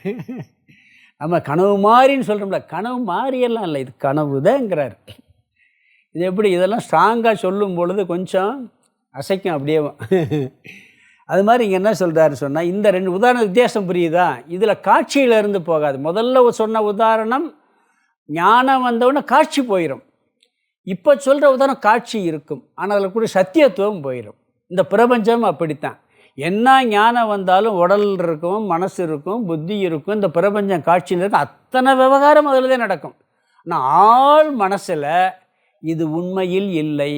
நம்ம கனவு மாதிரின்னு சொல்கிறோம்ல, கனவு மாதிரியெல்லாம் இல்லை, இது கனவுதேங்கிறார். இது எப்படி, இதெல்லாம் ஸ்ட்ராங்காக சொல்லும் பொழுது கொஞ்சம் அசைக்கும் அப்படியே. அது மாதிரி இங்கே என்ன சொல்கிறாரு சொன்னால், இந்த 2 உதாரணம் வித்தியாசம் புரியுதா? இதில் காட்சியிலேருந்து போகாது. முதல்ல சொன்ன உதாரணம் ஞானம் வந்தவுடனே காட்சி போயிடும். இப்போ சொல்கிற உதாரணம் காட்சி இருக்கும், ஆனால் அதில் கூட சத்தியத்துவம் போயிடும். இந்த பிரபஞ்சம் அப்படித்தான், என்ன ஞானம் வந்தாலும் உடல் இருக்கும், மனசு இருக்கும், புத்தி இருக்கும், இந்த பிரபஞ்சம் காட்சியில் இருக்கும், அத்தனை விவகாரம் அதில் தான் நடக்கும். ஆனால் ஆள் மனசில் இது உண்மையில் இல்லை,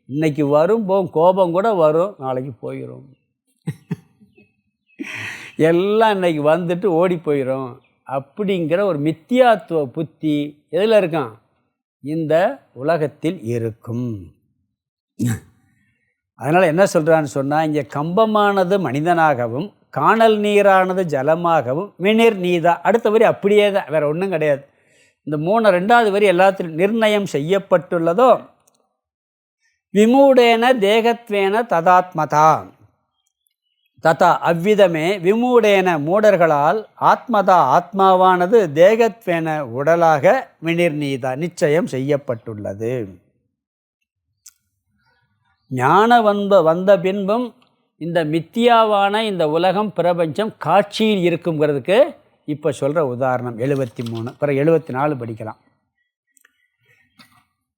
இன்னைக்கு வரும் போகும், கோபம் கூட வரும், நாளைக்கு போயிடும், எல்லாம் இன்னைக்கு வந்துட்டு ஓடி போயிடும் அப்படிங்கிற ஒரு மித்தியாத்துவ புத்தி எதில் இருக்கான், இந்த உலகத்தில் இருக்கும். அதனால் என்ன சொல்கிறான்னு சொன்னால், இங்கே கம்பமானது மனிதனாகவும் காணல் நீரானது ஜலமாகவும் மினிர் நீதா. அடுத்த வரி அப்படியே தான், வேறு ஒன்றும் கிடையாது. இந்த 2வது வரி எல்லாத்திலும் நிர்ணயம் செய்யப்பட்டுள்ளதோ விமூடேன தேகத்வேன ததாத்மதா ததா, அவ்விதமே விமூடேன மூடர்களால் ஆத்மதா ஆத்மாவானது தேகத்வேன உடலாக வினிர்நீதா நிச்சயம் செய்யப்பட்டுள்ளது. ஞான வந்த பின்பும் இந்த மித்தியாவான இந்த உலகம் பிரபஞ்சம் காட்சியில் இருக்குங்கிறதுக்கு இப்போ சொல்கிற உதாரணம் 73. பிறகு 74 படிக்கலாம்.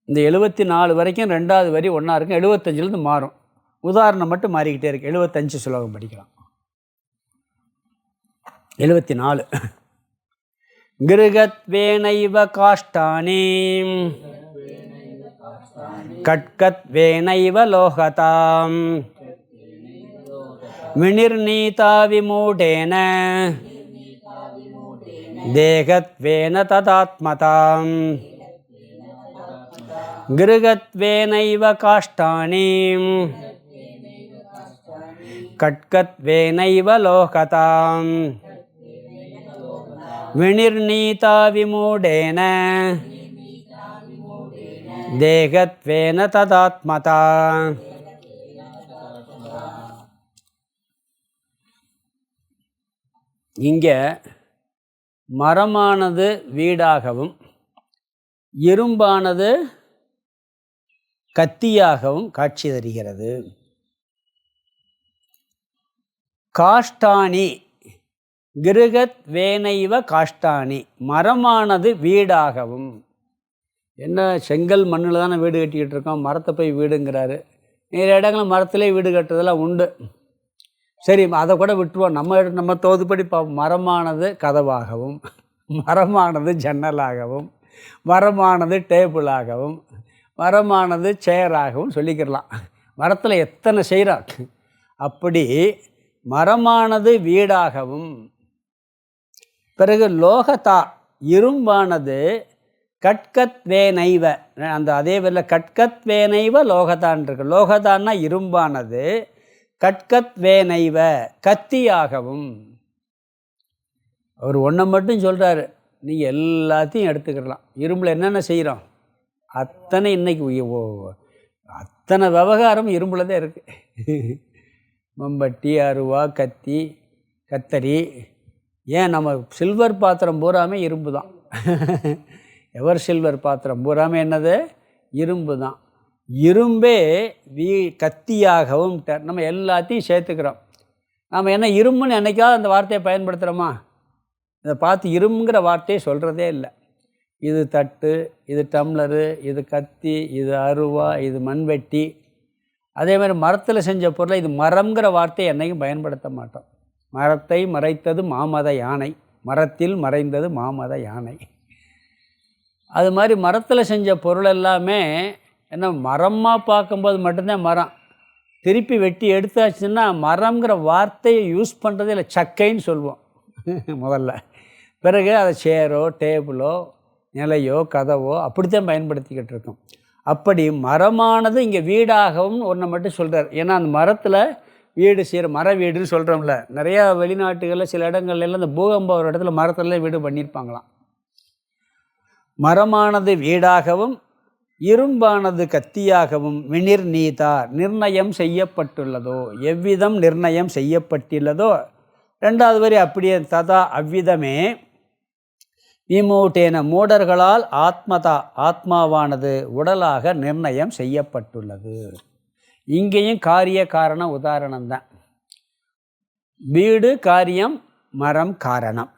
இந்த 74 வரைக்கும் 2வது வரி ஒன்றா இருக்கும், 75லேருந்து மாறும், உதாரணம் மட்டும் மாறிக்கிட்டே இருக்கு. 75 ஸ்லோகம் படிக்கலாம். 74. கிருகத்வேனைவ காஷ்டானி கட்கத்வேனைவ லோகதாம் வினிர்நீதா விமூடேன தேகத்வேன ததாத்மதாம் கிருகத்வேனைவ காஷ்டானி கட்கத்வேனைவ லோகதாம் வினிர்நீதா விமூடேன தேகத்வேன ததாத்மதா. இங்கே மரமானது வீடாகவும் இரும்பானது கத்தியாகவும் காட்சி தருகிறது. காஷ்டானி கிருகத் வேனைவ காஷ்டானி, மரமானது வீடாகவும். என்ன செங்கல் மண்ணில் தானே வீடு கட்டிக்கிட்டு இருக்கோம், மரத்தை போய் வீடுங்கிறாரு. நிறைய இடங்களில் மரத்திலே வீடு கட்டுறதெல்லாம் உண்டு. சரி, அதை கூட விட்டுருவோம். நம்ம தோதுப்படி மரமானது கதவாகவும், மரமானது ஜன்னலாகவும், மரமானது டேபிளாகவும், மரமானது சேராகவும் சொல்லிக்கிறலாம். மரத்தில் எத்தனை செய்கிறார். அப்படி மரமானது வீடாகவும். பிறகு லோகதா இரும்பானது கட்கத்வேனைவ, அந்த அதே வேலையில் கட்கத்வேனைவ லோகதான் இருக்கு. லோகதான்னா இரும்பானது, கட்கத்வேனைவ கத்தியாகவும். அவர் ஒன்றை மட்டும் சொல்கிறாரு, நீங்கள் எல்லாத்தையும் எடுத்துக்கிடலாம். இரும்பில் என்னென்ன செய்கிறோம் அத்தனை இன்றைக்கி அத்தனை விவகாரம் இரும்பில் தான் இருக்குது. மம்பட்டி, அருவா, கத்தி, கத்தரி, ஏன் நம்ம சில்வர் பாத்திரம் பூராமே இரும்பு தான். எவர் சில்வர் பாத்திரம் பூராமே என்னது இரும்பு தான். இரும்பே கத்தியாகவும் நம்ம எல்லாத்தையும் சேர்த்துக்கிறோம். நம்ம என்ன இரும்புன்னு என்னைக்காவது அந்த வார்த்தையை பயன்படுத்துகிறோமா? இதை பார்த்து இரும்புங்கிற வார்த்தையை சொல்கிறதே இல்லை. இது தட்டு, இது டம்ளரு, இது கத்தி, இது அருவா, இது மண்வெட்டி. அதே மாதிரி மரத்தில் செஞ்ச பொருளை இது மரம்ங்கிற வார்த்தையை என்றைக்கும் பயன்படுத்த மாட்டோம். மரத்தை மறைத்தது மாமத யானை, மரத்தில் மறைந்தது மாமத யானை. அது மாதிரி மரத்தில் செஞ்ச பொருள் எல்லாமே என்ன மரமாக பார்க்கும்போது மட்டும்தான் மரம். திருப்பி வெட்டி எடுத்தாச்சுன்னா மரம்ங்கிற வார்த்தையை யூஸ் பண்ணுறதே இல்லை, சக்கைன்னு சொல்லுவோம் முதல்ல. பிறகு அதை சேரோ டேபிளோ நிலையோ கதவோ அப்படித்தான் பயன்படுத்திக்கிட்டு இருக்கோம். அப்படி மரமானது இங்கே வீடாகவும் ஒன்றை மட்டும் சொல்கிறார். ஏன்னா அந்த மரத்தில் வீடு செய்கிற மர வீடுன்னு சொல்கிறோம்ல. நிறையா வெளிநாட்டுகளில் சில இடங்கள்லாம் இந்த பூகம்பம் ஒரு இடத்துல மரத்தில் வீடு பண்ணியிருப்பாங்களாம். மரமானது வீடாகவும் இரும்பானது கத்தியாகவும் வினிர் நீதா நிர்ணயம் செய்யப்பட்டுள்ளதோ, எவ்விதம் நிர்ணயம் செய்யப்பட்டுள்ளதோ. ரெண்டாவது வரி அப்படியே ததா அவ்விதமே விமூட்டேன மூடர்களால் ஆத்மதா ஆத்மாவானது உடலாக நிர்ணயம் செய்யப்பட்டுள்ளது. இங்கேயும் காரிய காரண உதாரணம்தான். வீடு காரியம், மரம் காரணம்,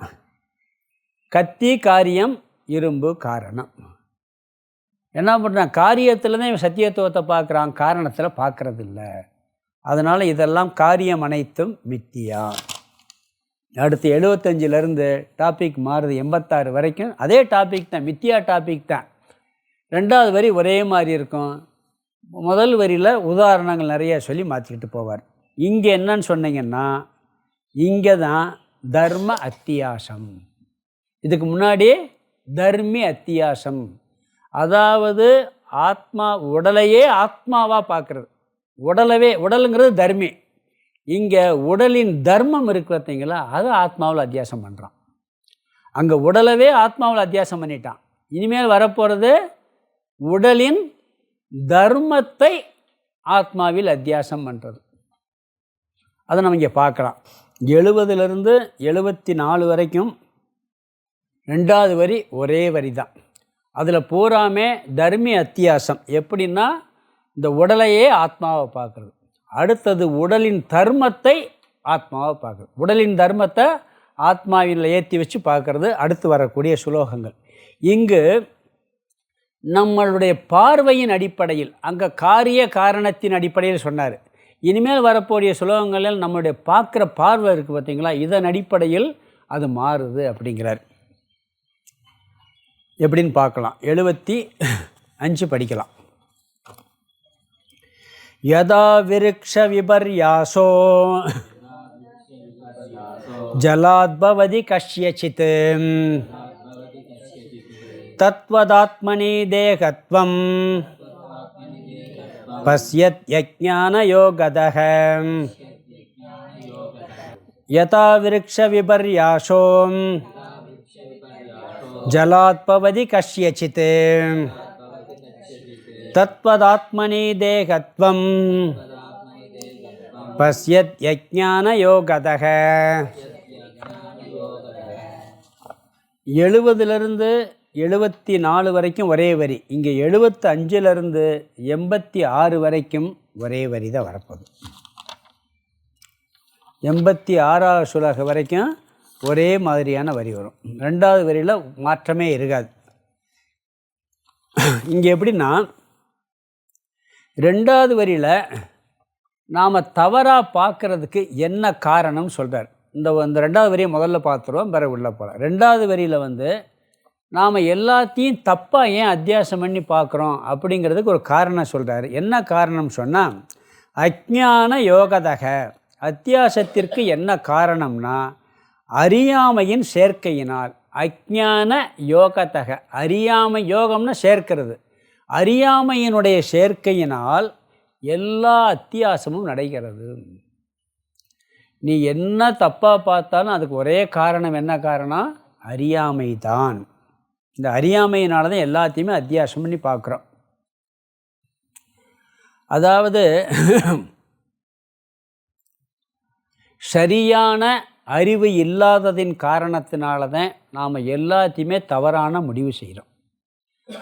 கத்தி காரியம், இரும்பு காரணம். என்ன பண்ணுறான், காரியத்தில் தான் இவன் சத்தியத்துவத்தை பார்க்குறான், காரணத்தில் பார்க்குறதில்ல. அதனால் இதெல்லாம் காரியம் அனைத்தும் மித்தியா. அடுத்து 75லேருந்து டாபிக் மாறுது, 86 வரைக்கும் அதே டாபிக் தான், மித்தியா டாபிக் தான். ரெண்டாவது வரி ஒரே மாதிரி இருக்கும். முதல் வரியில் உதாரணங்கள் நிறைய சொல்லி மாற்றிக்கிட்டு போவார். இங்கே என்னன்னு சொன்னீங்கன்னா, இங்கே தான் தர்ம அத்தியாசம். இதுக்கு முன்னாடி தர்மி அத்தியாசம், அதாவது ஆத்மா உடலையே ஆத்மாவாக பார்க்குறது. உடலுங்கிறது தர்மி. இங்கே உடலின் தர்மம் இருக்கு பார்த்தீங்களா, அது ஆத்மாவில் அத்தியாசம் பண்ணுறான். அங்கே உடலவே ஆத்மாவில் அத்தியாசம் பண்ணிட்டான். இனிமேல் வரப்போகிறது உடலின் தர்மத்தை ஆத்மாவில் அத்தியாசம் பண்ணுறது. அதை நம்ம இங்கே பார்க்கலாம். 70லேருந்து 74 வரைக்கும் ரெண்டாவது வரி ஒரே வரி தான். அதில் பூராமே தர்மி அத்தியாசம். எப்படின்னா இந்த உடலையே ஆத்மாவை பார்க்குறது. அடுத்தது உடலின் தர்மத்தை ஆத்மாவை பார்க்குறது. உடலின் தர்மத்தை ஆத்மாவில் ஏற்றி வச்சு பார்க்குறது அடுத்து வரக்கூடிய சுலோகங்கள். இங்கு நம்மளுடைய பார்வையின் அடிப்படையில், அங்கே காரிய காரணத்தின் அடிப்படையில் சொன்னார். இனிமேல் வரக்கூடிய சுலோகங்களில் நம்மளுடைய பார்க்குற பார்வை இருக்குது பார்த்தீங்களா, இதன் அடிப்படையில் அது மாறுது அப்படிங்கிறார். எப்படின்னு பார்க்கலாம். 75 படிக்கலாம். யதா விருக்ஷ விபர்யாசோ ஜலாத்பவதி கஷ்யசித் தத்வதாத்மனி தேகத்வம் பஸ்யத் யஜ்ஞான யோகதஹ. யதா விருக்ஷ விபர்யாசோ ஜலாத்பவதி கஷ்யசித் தத்வதாத்மனி தேகத்வம் பஸ்யத் யஜ்ஞான யோகதஹ. 70லேருந்து 74 வரைக்கும் ஒரே வரி, இங்கே 75லேருந்து 86 வரைக்கும் ஒரே வரி தான் வரப்போகுது. 86வது சுலக வரைக்கும் ஒரே மாதிரியான வரி வரும். 2வது வரியில் மாற்றமே இருக்காது. இங்கே எப்படின்னா, 2வது வரியில் நாம் தவறாக பார்க்குறதுக்கு என்ன காரணம்னு சொல்கிறார். இந்த 2வது வரியை முதல்ல பார்த்துருவோம், பிறகு உள்ளே போகலாம். 2வது வரியில் நாம் எல்லாத்தையும் தப்பாக ஏன் அத்தியாசம் பண்ணி பார்க்குறோம் அப்படிங்கிறதுக்கு ஒரு காரணம் சொல்கிறார். என்ன காரணம் சொன்னால், அஜ்ஞான யோகதக, அத்தியாசத்திற்கு என்ன காரணம்னா அறியாமையின் சேர்க்கையினால். அஜ்ஞான யோகதக, அறியாமை, யோகம்னா சேர்க்கிறது, அறியாமையினுடைய சேர்க்கையினால் எல்லா அத்தியாசமும் நடக்கிறது. நீ என்ன தப்பாக பார்த்தாலும் அதுக்கு ஒரே காரணம். என்ன காரணம்? அறியாமை தான். இந்த அறியாமையினால தான் எல்லாத்தையுமே அத்தியாசம் பண்ணி பார்க்குறோம். அதாவது சரியான அறிவு இல்லாததின் காரணத்தினால தான் நாம் எல்லாத்தையுமே தவறான முடிவு செய்கிறோம்.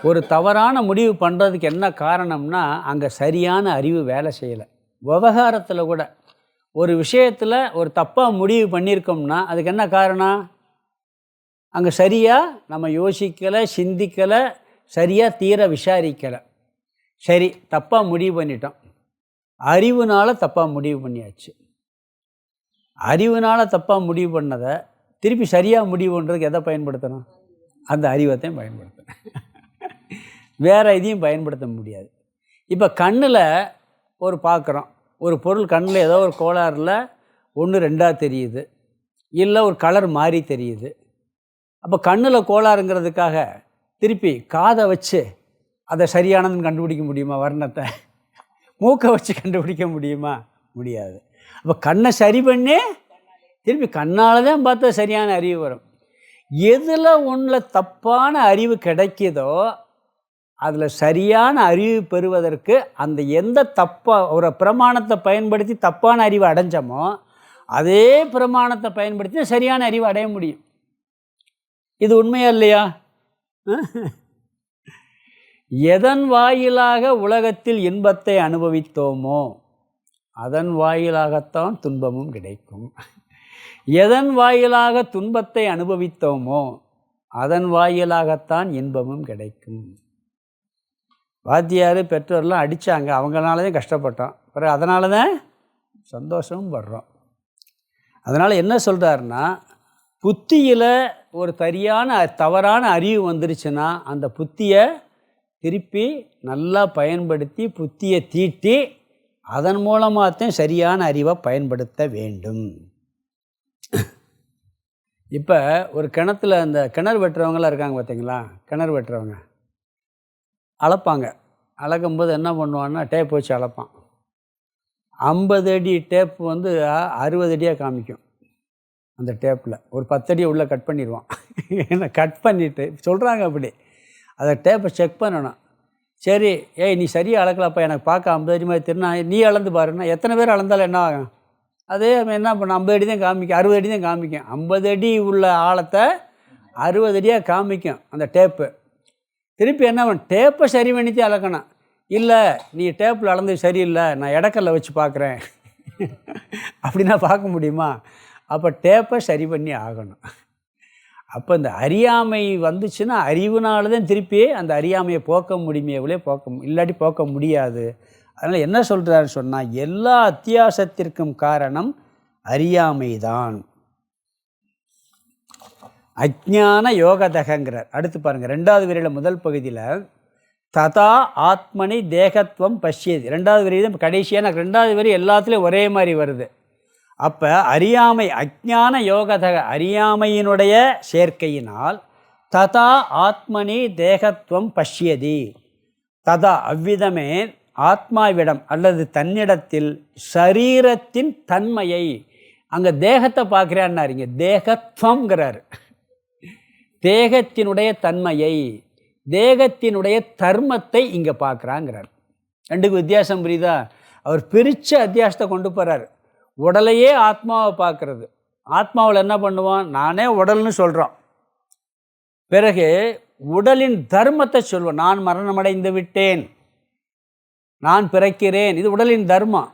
ஒரு தவறான முடிவு பண்ணுறதுக்கு என்ன காரணம்னா, அங்கே சரியான அறிவு வேலை செய்யலை. விவகாரத்தில் கூட ஒரு விஷயத்தில் ஒரு தப்பாக முடிவு பண்ணியிருக்கோம்னா அதுக்கு என்ன காரணம்? அங்கே சரியாக நம்ம யோசிக்கலை, சிந்திக்கலை, சரியாக தீர விசாரிக்கலை. சரி, தப்பாக முடிவு பண்ணிட்டோம். அறிவுனால் தப்பாக முடிவு பண்ணியாச்சு. அறிவுனால் தப்பாக முடிவு பண்ணதை திருப்பி சரியாக முடிவு பண்ணுறதுக்கு எதை பயன்படுத்தணும்? அந்த அறிவத்தையும் பயன்படுத்தணும். வேறு எதையும் பயன்படுத்த முடியாது. இப்போ கண்ணில் ஒரு பார்க்குறோம், ஒரு பொருள் கண்ணில் ஏதோ ஒரு கோளாறில் 1 2ஆக தெரியுது, இல்லை ஒரு கலர் மாறி தெரியுது. அப்போ கண்ணில் கோளாறுங்கிறதுக்காக திருப்பி காதை வச்சு அதை சரியானதுன்னு கண்டுபிடிக்க முடியுமா? வர்ணத்தை மூக்கை வச்சு கண்டுபிடிக்க முடியுமா? முடியாது. அப்போ கண்ணை சரி பண்ணி திருப்பி கண்ணால் தான் பார்த்தா சரியான அறிவு வரும். எதில் ஒன்றில் தப்பான அறிவு கிடைக்குதோ அதில் சரியான அறிவு பெறுவதற்கு அந்த எந்த தப்பாக ஒரு பிரமாணத்தை பயன்படுத்தி தப்பான அறிவை அடைஞ்சோமோ அதே பிரமாணத்தை பயன்படுத்தி சரியான அறிவை அடைய முடியும். இது உண்மையா இல்லையா? எதன் வாயிலாக உலகத்தில் இன்பத்தை அனுபவித்தோமோ அதன் வாயிலாகத்தான் துன்பமும் கிடைக்கும். எதன் வாயிலாக துன்பத்தை அனுபவித்தோமோ அதன் வாயிலாகத்தான் இன்பமும் கிடைக்கும். வாத்தியார் பெற்றோர்லாம் அடித்தாங்க, அவங்களால தான் கஷ்டப்பட்டோம், பிறகு அதனால தான் சந்தோஷமும் படுறோம். அதனால் என்ன சொல்கிறாருன்னா, புத்தியில் ஒரு தவறான அறிவு வந்துருச்சுன்னா அந்த புத்தியை திருப்பி நல்லா பயன்படுத்தி புத்தியை தீட்டி அதன் மூலமாகத்தான் சரியான அறிவை பயன்படுத்த வேண்டும். இப்போ ஒரு கிணத்துல அந்த கிணறு வெட்டுறவங்களாம் இருக்காங்க பார்த்தீங்களா? கிணறு வெட்டுறவங்க அளப்பாங்க. அளக்கும்போது என்ன பண்ணுவான்னா டேப் வச்சு அளப்பான். 50 அடி டேப் 60 அடியாக காமிக்கும். அந்த டேப்பில் ஒரு 10 அடியை உள்ளே கட் பண்ணிடுவான். ஏன்னா கட் பண்ணிவிட்டு சொல்கிறாங்க அப்படி. அதை டேப்பை செக் பண்ணணும். சரி, ஏய் நீ சரியாக அளக்கலப்பா, எனக்கு பார்க்க 50 அடி மாதிரி திருநா, நீ அளந்து பாருன்னா எத்தனை பேர் அளந்தாலும் என்ன ஆகும்? அதே என்ன பண்ண 50 அடி தான் காமிக்கும், 60 அடி தான் காமிக்கும். 50 அடி உள்ள ஆழத்தை 60 அடியாக காமிக்கும் அந்த டேப்பு. திருப்பி என்ன பண்ண, டேப்பை சரி பண்ணிட்டு அளக்கணும். இல்லை நீ டேப்பில் அளந்து சரியில்லை, நான் இடக்கல்ல வச்சு பார்க்குறேன் அப்படின்னா பார்க்க முடியுமா? அப்போ டேப்பை சரி பண்ணி ஆகணும். அப்போ இந்த அறியாமை வந்துச்சுன்னா அறிவுனால தான் திருப்பி அந்த அறியாமையை போக்க முடியுமே, எவ்வளோ இல்லாட்டி போக்க முடியாது. அதனால் என்ன சொல்கிறாரு சொன்னால், எல்லா அத்தியாசத்திற்கும் காரணம் அறியாமை தான். அஜ்ஞான யோகதகங்கிறார். அடுத்து பாருங்கள், 2வது வரியில் முதல் பகுதியில் ததா ஆத்மனி தேகத்துவம் பஷ்யதி. 2வது வரி தான் கடைசியான 2வது வரி எல்லாத்துலேயும் ஒரே மாதிரி வருது. அப்போ அறியாமை, அஜ்ஞான யோகதக, அறியாமையினுடைய சேர்க்கையினால் ததா ஆத்மனி தேகத்துவம் பஷ்யதி. ததா அவ்விதமே ஆத்மாவிடம் அல்லது தன்னிடத்தில் சரீரத்தின் தன்மையை, அங்கே தேகத்தை பார்க்குறான்னாரு, இங்கே தேகத்துவங்கிறார். தேகத்தினுடைய தன்மையை, தேகத்தினுடைய தர்மத்தை இங்கே பார்க்குறாங்கிறார். ரெண்டுக்கு வித்தியாசம் புரியுதா? அவர் பிரித்த அத்தியாசத்தை கொண்டு போகிறார். உடலையே ஆத்மாவை பார்க்குறது. ஆத்மாவில் என்ன பண்ணுவான், நானே உடல்னு சொல்கிறோம். பிறகு உடலின் தர்மத்தை சொல்வோம். நான் மரணமடைந்து விட்டேன், நான் பிறக்கிறேன், இது உடலின் தர்மம்.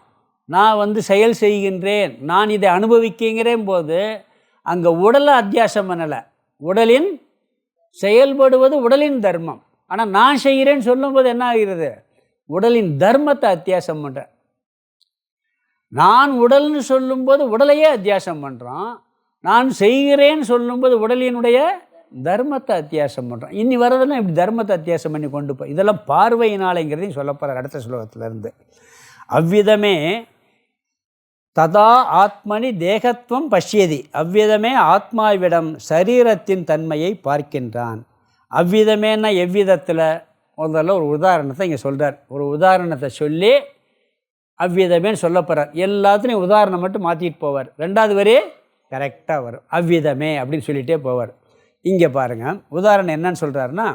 நான் செயல் செய்கின்றேன், நான் இதை அனுபவிக்கிறேன் போது அங்கே உடலை அத்தியாசம் பண்ணலை. உடலின் செயல்படுவது உடலின் தர்மம். ஆனால் நான் செய்கிறேன்னு சொல்லும்போது என்ன ஆகிறது? உடலின் தர்மத்தை அத்தியாசம் பண்ணுறேன். நான் உடல்னு சொல்லும்போது உடலையே அத்தியாசம் பண்ணுறோம். நான் செய்கிறேன்னு சொல்லும்போது உடலினுடைய தர்மத்தை அத்தியாசம் பண்ணுறோம். இனி வரதெல்லாம் இப்படி தர்மத்தை அத்தியாசம் பண்ணி கொண்டு போய் இதெல்லாம் பார்வையினாலேங்கிறதையும் சொல்ல போகிறார் அடுத்த ஸ்லோகத்திலேருந்து. அவ்விதமே ததா ஆத்மனி தேகத்துவம் பஷ்யதி, அவ்விதமே ஆத்மாவிடம் சரீரத்தின் தன்மையை பார்க்கின்றான். அவ்விதமேன்னா எவ்விதத்தில்? முதல்ல ஒரு உதாரணத்தை இங்கே சொல்கிறார். ஒரு உதாரணத்தை சொல்லி அவ்விதமேன்னு சொல்ல போகிறார். எல்லாத்துலேயும் உதாரணம் மட்டும் மாற்றிட்டு போவார். ரெண்டாவது வரி கரெக்டாக வரும். அவ்விதமே அப்படின்னு சொல்லிகிட்டே போவார். இங்கே பாருங்கள், உதாரணம் என்னன்னு சொல்கிறாருன்னா,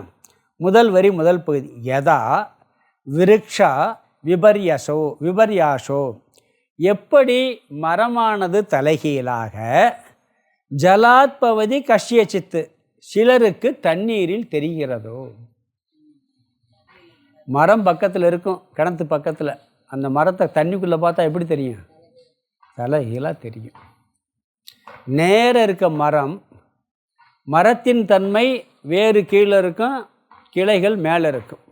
முதல் வரி முதல் பகுதி, யதா விருக்ஷா விபர்யாசோ, எப்படி மரமானது தலைகீழாக ஜலாத்பவதி கஷ்யச்சித்து, சிலருக்கு தண்ணீரில் தெரிகிறதோ. மரம் பக்கத்தில் இருக்கும், கிணத்து பக்கத்தில். அந்த மரத்தை தண்ணிக்குள்ளே பார்த்தா எப்படி தெரியும்? தலைகீழாக தெரியும். நேர இருக்க மரம், மரத்தின் தன்மை வேறு கீழே இருக்கும், கிளைகள் மேலே இருக்கும்.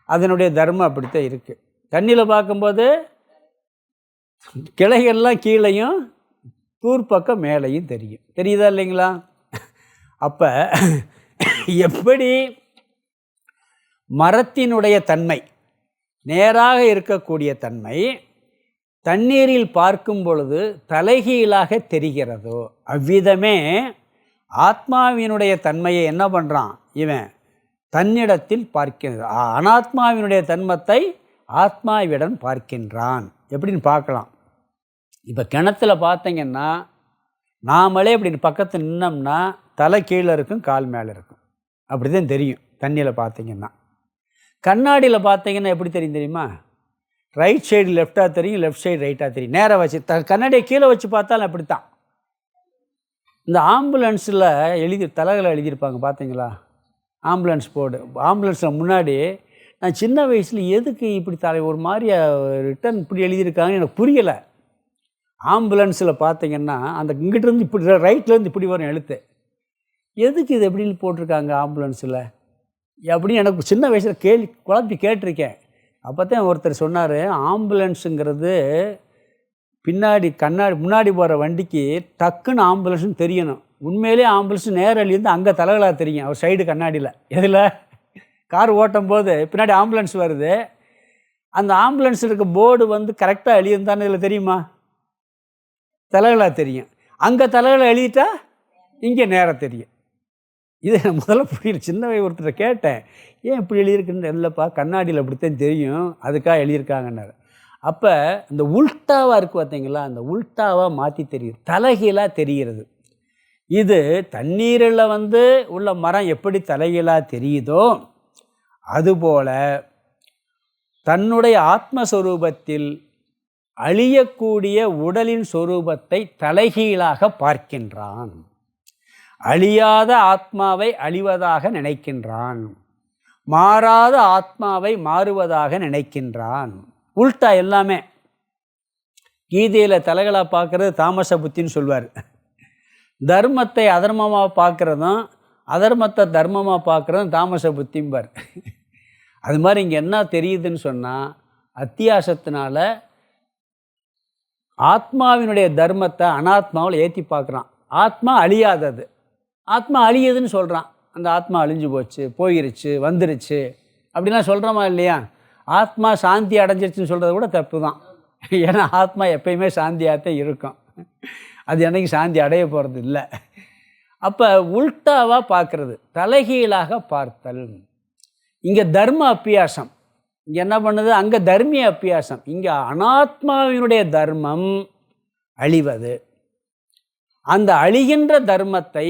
அதனுடைய தர்மம் அப்படித்தான் இருக்குது. தண்ணியில் பார்க்கும்போது கிளைகள்லாம் கீழையும் தூர்பக்கம் மேலேயும் தெரியும். தெரியுதா இல்லைங்களா? அப்போ எப்படி மரத்தினுடைய தன்மை, நேராக இருக்கக்கூடிய தன்மை, தண்ணீரில் பார்க்கும் பொழுது தலைகீழாக தெரிகிறதோ, அவ்விதமே ஆத்மாவினுடைய தன்மையை என்ன பண்ணுறான் இவன்? தன்னிடத்தில் பார்க்கின்றான். அனாத்மாவினுடைய தன்மத்தை ஆத்மாவிடம் பார்க்கின்றான். எப்படின்னு பார்க்கலாம். இப்போ கிணத்துல பார்த்தீங்கன்னா, நாமளே இப்படி பக்கத்தில் நின்னோம்னா தலை கீழே இருக்கும், கால் மேலே இருக்கும். அப்படி தான் தெரியும் தண்ணியில் பார்த்தீங்கன்னா. கண்ணாடியில் பார்த்தீங்கன்னா எப்படி தெரியும் தெரியுமா? ரைட் சைடு லெஃப்டாக தெரியும், லெஃப்ட் சைடு ரைட்டாக தெரியும். நேராக வச்சு கண்ணாடியை கீழே வச்சு பார்த்தாலும் அப்படித்தான். இந்த ஆம்புலன்ஸில் தலைகளை எழுதியிருப்பாங்க பார்த்தீங்களா? Ambulance board. ஆம்புலன்ஸில் முன்னாடி நான் சின்ன வயசில் எதுக்கு இப்படி ஒரு மாதிரி ரிட்டன் இப்படி எழுதியிருக்காங்கன்னு எனக்கு புரியலை. ஆம்புலன்ஸில் பார்த்தீங்கன்னா அந்த இங்கிட்டிருந்து இப்படி ரைட்லேருந்து இப்படி வரும் எழுத்து. எதுக்கு இது எப்படின்னு போட்டிருக்காங்க ஆம்புலன்ஸில் அப்படின்னு எனக்கு சின்ன வயசில் குழப்பி கேட்டிருக்கேன். அப்போ தான் ஒருத்தர் சொன்னார், ஆம்புலன்ஸுங்கிறது பின்னாடி முன்னாடி போகிற வண்டிக்கு டக்குன்னு ஆம்புலன்ஸ்னு தெரியணும். உண்மையிலே ஆம்புலன்ஸ் நேரடியிலேருந்து அங்கே தலைகளாக தெரியும், அவர் சைடு கண்ணாடியில். எதில்? கார் ஓட்டும் போது பின்னாடி ஆம்புலன்ஸ் வருது, அந்த ஆம்புலன்ஸ் இருக்க போர்டு கரெக்டாக எழுதியிருந்தான்னு இதில் தெரியுமா? தலைகளாக தெரியும். அங்கே தலைகளை எழுதிட்டா இங்கே நேரம் தெரியும். இது முதல்ல புரியல. சின்ன ஒருத்தரை கேட்டேன், ஏன் இப்படி எழுதியிருக்குன்னு. இல்லைப்பா, கண்ணாடியில் அப்படித்தான் தெரியும், அதுக்காக எழுதியிருக்காங்கன்னாரு. அப்போ இந்த உல்ட்டாவாக இருக்குது பார்த்தீங்களா, அந்த உல்ட்டாவாக மாற்றி தெரியுது, தலைகீழாக தெரிகிறது. இது தண்ணீரில் உள்ள மரம் எப்படி தலைகீழாக தெரியுதோ அதுபோல் தன்னுடைய ஆத்மஸ்வரூபத்தில் அழியக்கூடிய உடலின் சொரூபத்தை தலைகீழாக பார்க்கின்றான். அழியாத ஆத்மாவை அழிவதாக நினைக்கின்றான், மாறாத ஆத்மாவை மாறுவதாக நினைக்கின்றான். உல்ட்டா எல்லாமே. கீதையில் தலைகளாக பார்க்குறது தாமச புத்தின்னு சொல்வார். தர்மத்தை அதர்மமாக பார்க்குறதும் அதர்மத்தை தர்மமாக பார்க்குறதும் தாமச புத்திம்பார். அது மாதிரி இங்கே என்ன தெரியுதுன்னு சொன்னால், அத்தியாசத்தினால ஆத்மாவினுடைய தர்மத்தை அனாத்மாவில் ஏற்றி பார்க்குறான். ஆத்மா அழியாதது, ஆத்மா அழியுதுன்னு சொல்கிறான். அந்த ஆத்மா அழிஞ்சு போச்சு, போயிருச்சு, வந்துருச்சு அப்படிலாம் சொல்கிறோமா இல்லையா? ஆத்மா சாந்தி அடைஞ்சிருச்சுன்னு சொல்கிறது கூட தப்பு தான். ஏன்னா ஆத்மா எப்பயுமே சாந்தியாகத்தான் இருக்கும், அது என்னைக்கு சாந்தி அடைய போகிறது இல்லை. அப்போ உல்ட்டாவாக பார்க்குறது, தலைகீழாக பார்த்தல். இங்கே தர்ம அப்பியாசம், இங்கே என்ன பண்ணுது? அங்கே தர்மிய அப்பியாசம். இங்கே அனாத்மாவினுடைய தர்மம் அழிவது. அந்த அழிகின்ற தர்மத்தை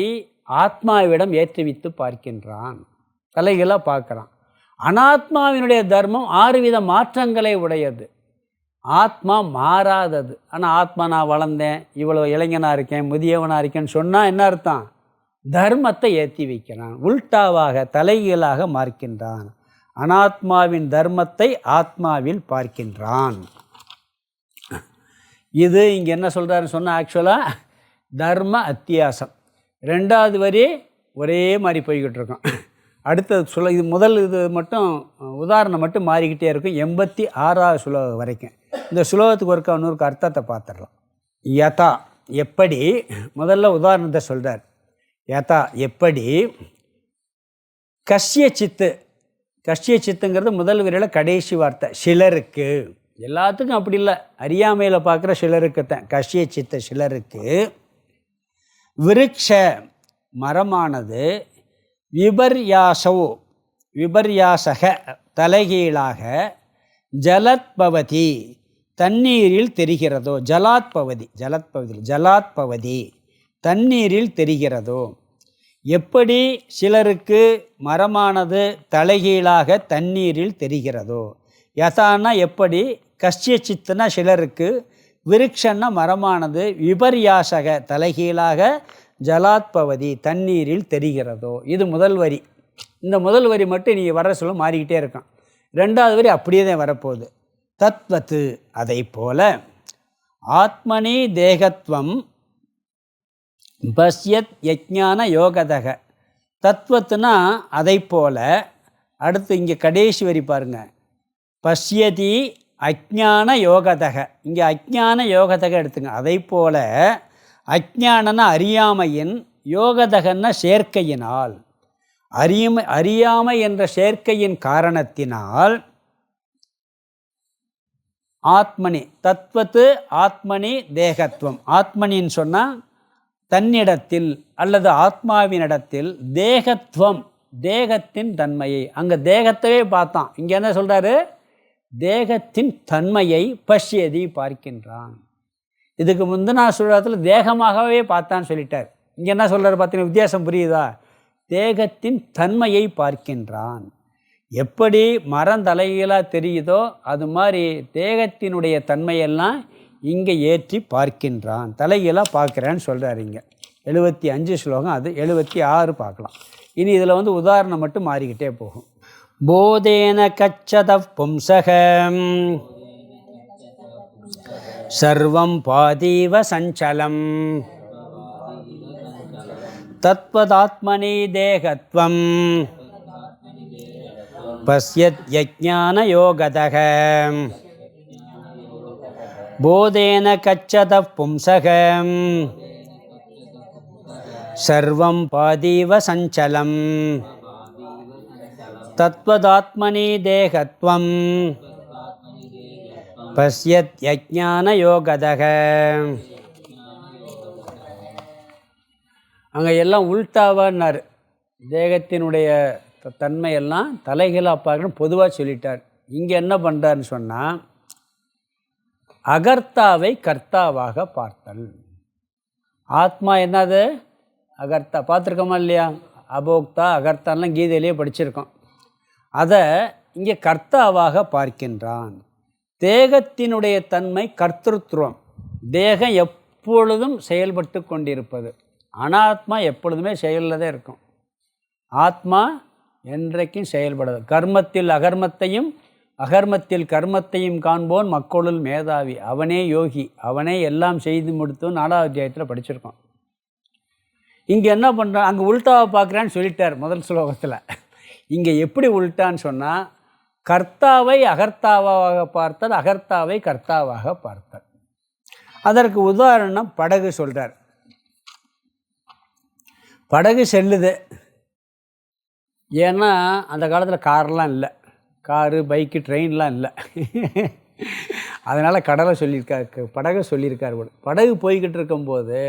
ஆத்மாவிடம் ஏற்றுவித்து பார்க்கின்றான், தலைகீழாக பார்க்குறான். அனாத்மாவினுடைய தர்மம் 6 வித மாற்றங்களை உடையது, ஆத்மா மாறாதது. ஆனால் ஆத்மா நான் வளர்ந்தேன், இவ்வளோ இளைஞனாக இருக்கேன், முதியவனாக இருக்கேன்னு சொன்னால் என்ன அர்த்தம்? தர்மத்தை ஏற்றி வைக்கிறான், உல்டாவாக தலைகீழாக மார்க்கின்றான். அனாத்மாவின் தர்மத்தை ஆத்மாவில் பார்க்கின்றான். இது இங்கே என்ன சொல்கிறாருன்னு சொன்னால், ஆக்சுவலாக தர்ம அத்தியாசம். ரெண்டாவது வரி ஒரே மாதிரி போய்கிட்டு இருக்கோம். அடுத்தது இது முதல் இது மட்டும் உதாரணம் மட்டும் மாறிக்கிட்டே இருக்கும். 86வது சுலோகம் வரைக்கும். இந்த சுலோகத்துக்கு ஒருக்கா இன்னொரு அர்த்தத்தை பார்த்துடலாம். யதா எப்படி, முதல்ல உதாரணத்தை சொல்கிறார். யதா எப்படி, கஷ்ய சித்து, கஷ்ய சித்துங்கிறது முதல் வரியில் கடைசி வார்த்தை. சிலருக்கு, எல்லாத்துக்கும் அப்படி இல்லை, அறியாமையில் பார்க்குற சிலருக்குத்தான் கஷ்ய சித்த. சிலருக்கு விருட்ச மரமானது விபர்யாசோ, விபர்யாசக தலைகீழாக, ஜலத்பவதி தண்ணீரில் தெரிகிறதோ, ஜலாத்பவதி, ஜலத்பவதி ஜலாத்பவதி தண்ணீரில் தெரிகிறதோ. எப்படி சிலருக்கு மரமானது தலைகீழாக தண்ணீரில் தெரிகிறதோ. யதானா எப்படி, கஷ்ய சித்துனா சிலருக்கு, விருட்சன்னா மரமானது, விபர்யாசக தலைகீழாக, ஜலாத்பவதி தண்ணீரில் தெரிகிறதோ. இது முதல் வரி. இந்த முதல் வரி மட்டும் நீங்கள் வர சொல்ல மாறிக்கிட்டே இருக்கும். ரெண்டாவது வரி அப்படியே தான் வரப்போகுது. தத்வத்து அதை போல, ஆத்மனி தேகத்வம் பஷ்யத் யஜ்ஞான யோகதக. தத்வத்துனா அதை போல. அடுத்து இங்கே கடைசி வரி பாருங்கள், பஷ்யதி அஜ்ஞான யோகதக. இங்கே அஜ்ஞான யோகதக எடுத்துங்க. அதை போல அஜ்ஞானன அறியாமையின், யோகதகன்னா சேர்க்கையினால், அறியாமை என்ற சேர்க்கையின் காரணத்தினால், ஆத்மனி தத்வத்து ஆத்மனி தேகத்துவம். ஆத்மனின்னு சொன்னால் தன்னிடத்தில் அல்லது ஆத்மாவினிடத்தில், தேகத்துவம் தேகத்தின் தன்மையை, அங்கே தேகத்தவே பார்த்தான், இங்கே என்ன சொல்கிறாரு, தேகத்தின் தன்மையை பஷ்யதி பார்க்கின்றான். இதுக்கு முந்தின சுழத்தில் தேகமாகவே பார்த்தான்னு சொல்லிட்டார். இங்கே என்ன சொல்கிறார் பார்த்தீங்கன்னா, வித்தியாசம் புரியுதா? தேகத்தின் தன்மையை பார்க்கின்றான். எப்படி மரம் தலைகீழாக தெரியுதோ அது மாதிரி தேகத்தினுடைய தன்மையெல்லாம் இங்கே ஏற்றி பார்க்கின்றான், தலைகீழாக பார்க்குறேன்னு சொல்கிறார். இங்கே 75 ஸ்லோகம், அது 76 பார்க்கலாம். இனி இதில் உதாரணம் மட்டும் மாறிக்கிட்டே போகும். போதேன கச்சத பும்சகம் சர்வம் பாதீவ சஞ்சலம் தத்வதாத்மனி தேகத்வம் பஷ்யத் யஜ்ஞான யோகதக. போதேன கச்சத பும்சகம் சர்வம் பாதீவ சஞ்சலம் தத்வதாத்மனி தேகத்வம் பஷ்யத் யஜ்ஞான யோகதக. அங்கே எல்லாம் உல்டாவான்னார். தேகத்தினுடைய தன்மையெல்லாம் தலைகீழாக பார்க்கணும் பொதுவாக சொல்லிட்டார். இங்கே என்ன பண்ணுறாருன்னு சொன்னால், அகர்த்தாவை கர்த்தாவாக பார்த்தல். ஆத்மா என்னது, அகர்த்தா. பார்த்துருக்கோமா இல்லையா? அபோக்தா அகர்த்தான்லாம் கீதையிலேயே படிச்சிருக்கோம். அதை இங்கே கர்த்தாவாக பார்க்கின்றான். தேகத்தினுடைய தன்மை கர்த்திருவம். தேகம் எப்பொழுதும் செயல்பட்டு கொண்டிருப்பது. அனாத்மா எப்பொழுதுமே செயலில் தான் இருக்கும். ஆத்மா என்றைக்கும் செயல்படாது. கர்மத்தில் அகர்மத்தையும் அகர்மத்தில் கர்மத்தையும் காண்போன் மக்களுள் மேதாவி. அவனே யோகி, அவனே எல்லாம் செய்து முடித்தோம் 4வது அத்தியாயத்தில் படிச்சிருக்கோம். இங்கே என்ன பண்ணுறான், அங்கே உல்டாவை பார்க்குறான்னு சொல்லிட்டார் முதல் ஸ்லோகத்தில். இங்கே எப்படி உல்டான்னு சொன்னால், கர்த்தாவை அகர்த்தாவாக பார்த்தல், அகர்த்தாவை கர்த்தாவாக பார்த்தல். அதற்கு உதாரணம் படகு சொல்கிறார். படகு செல்லுது. ஏன்னா அந்த காலத்தில் கார்லாம் இல்லை, காரு பைக்கு ட்ரெயின்லாம் இல்லை. அதனால் கடலை சொல்லியிருக்காரு, படகு சொல்லியிருக்கார். படகு போய்கிட்டு இருக்கும்போது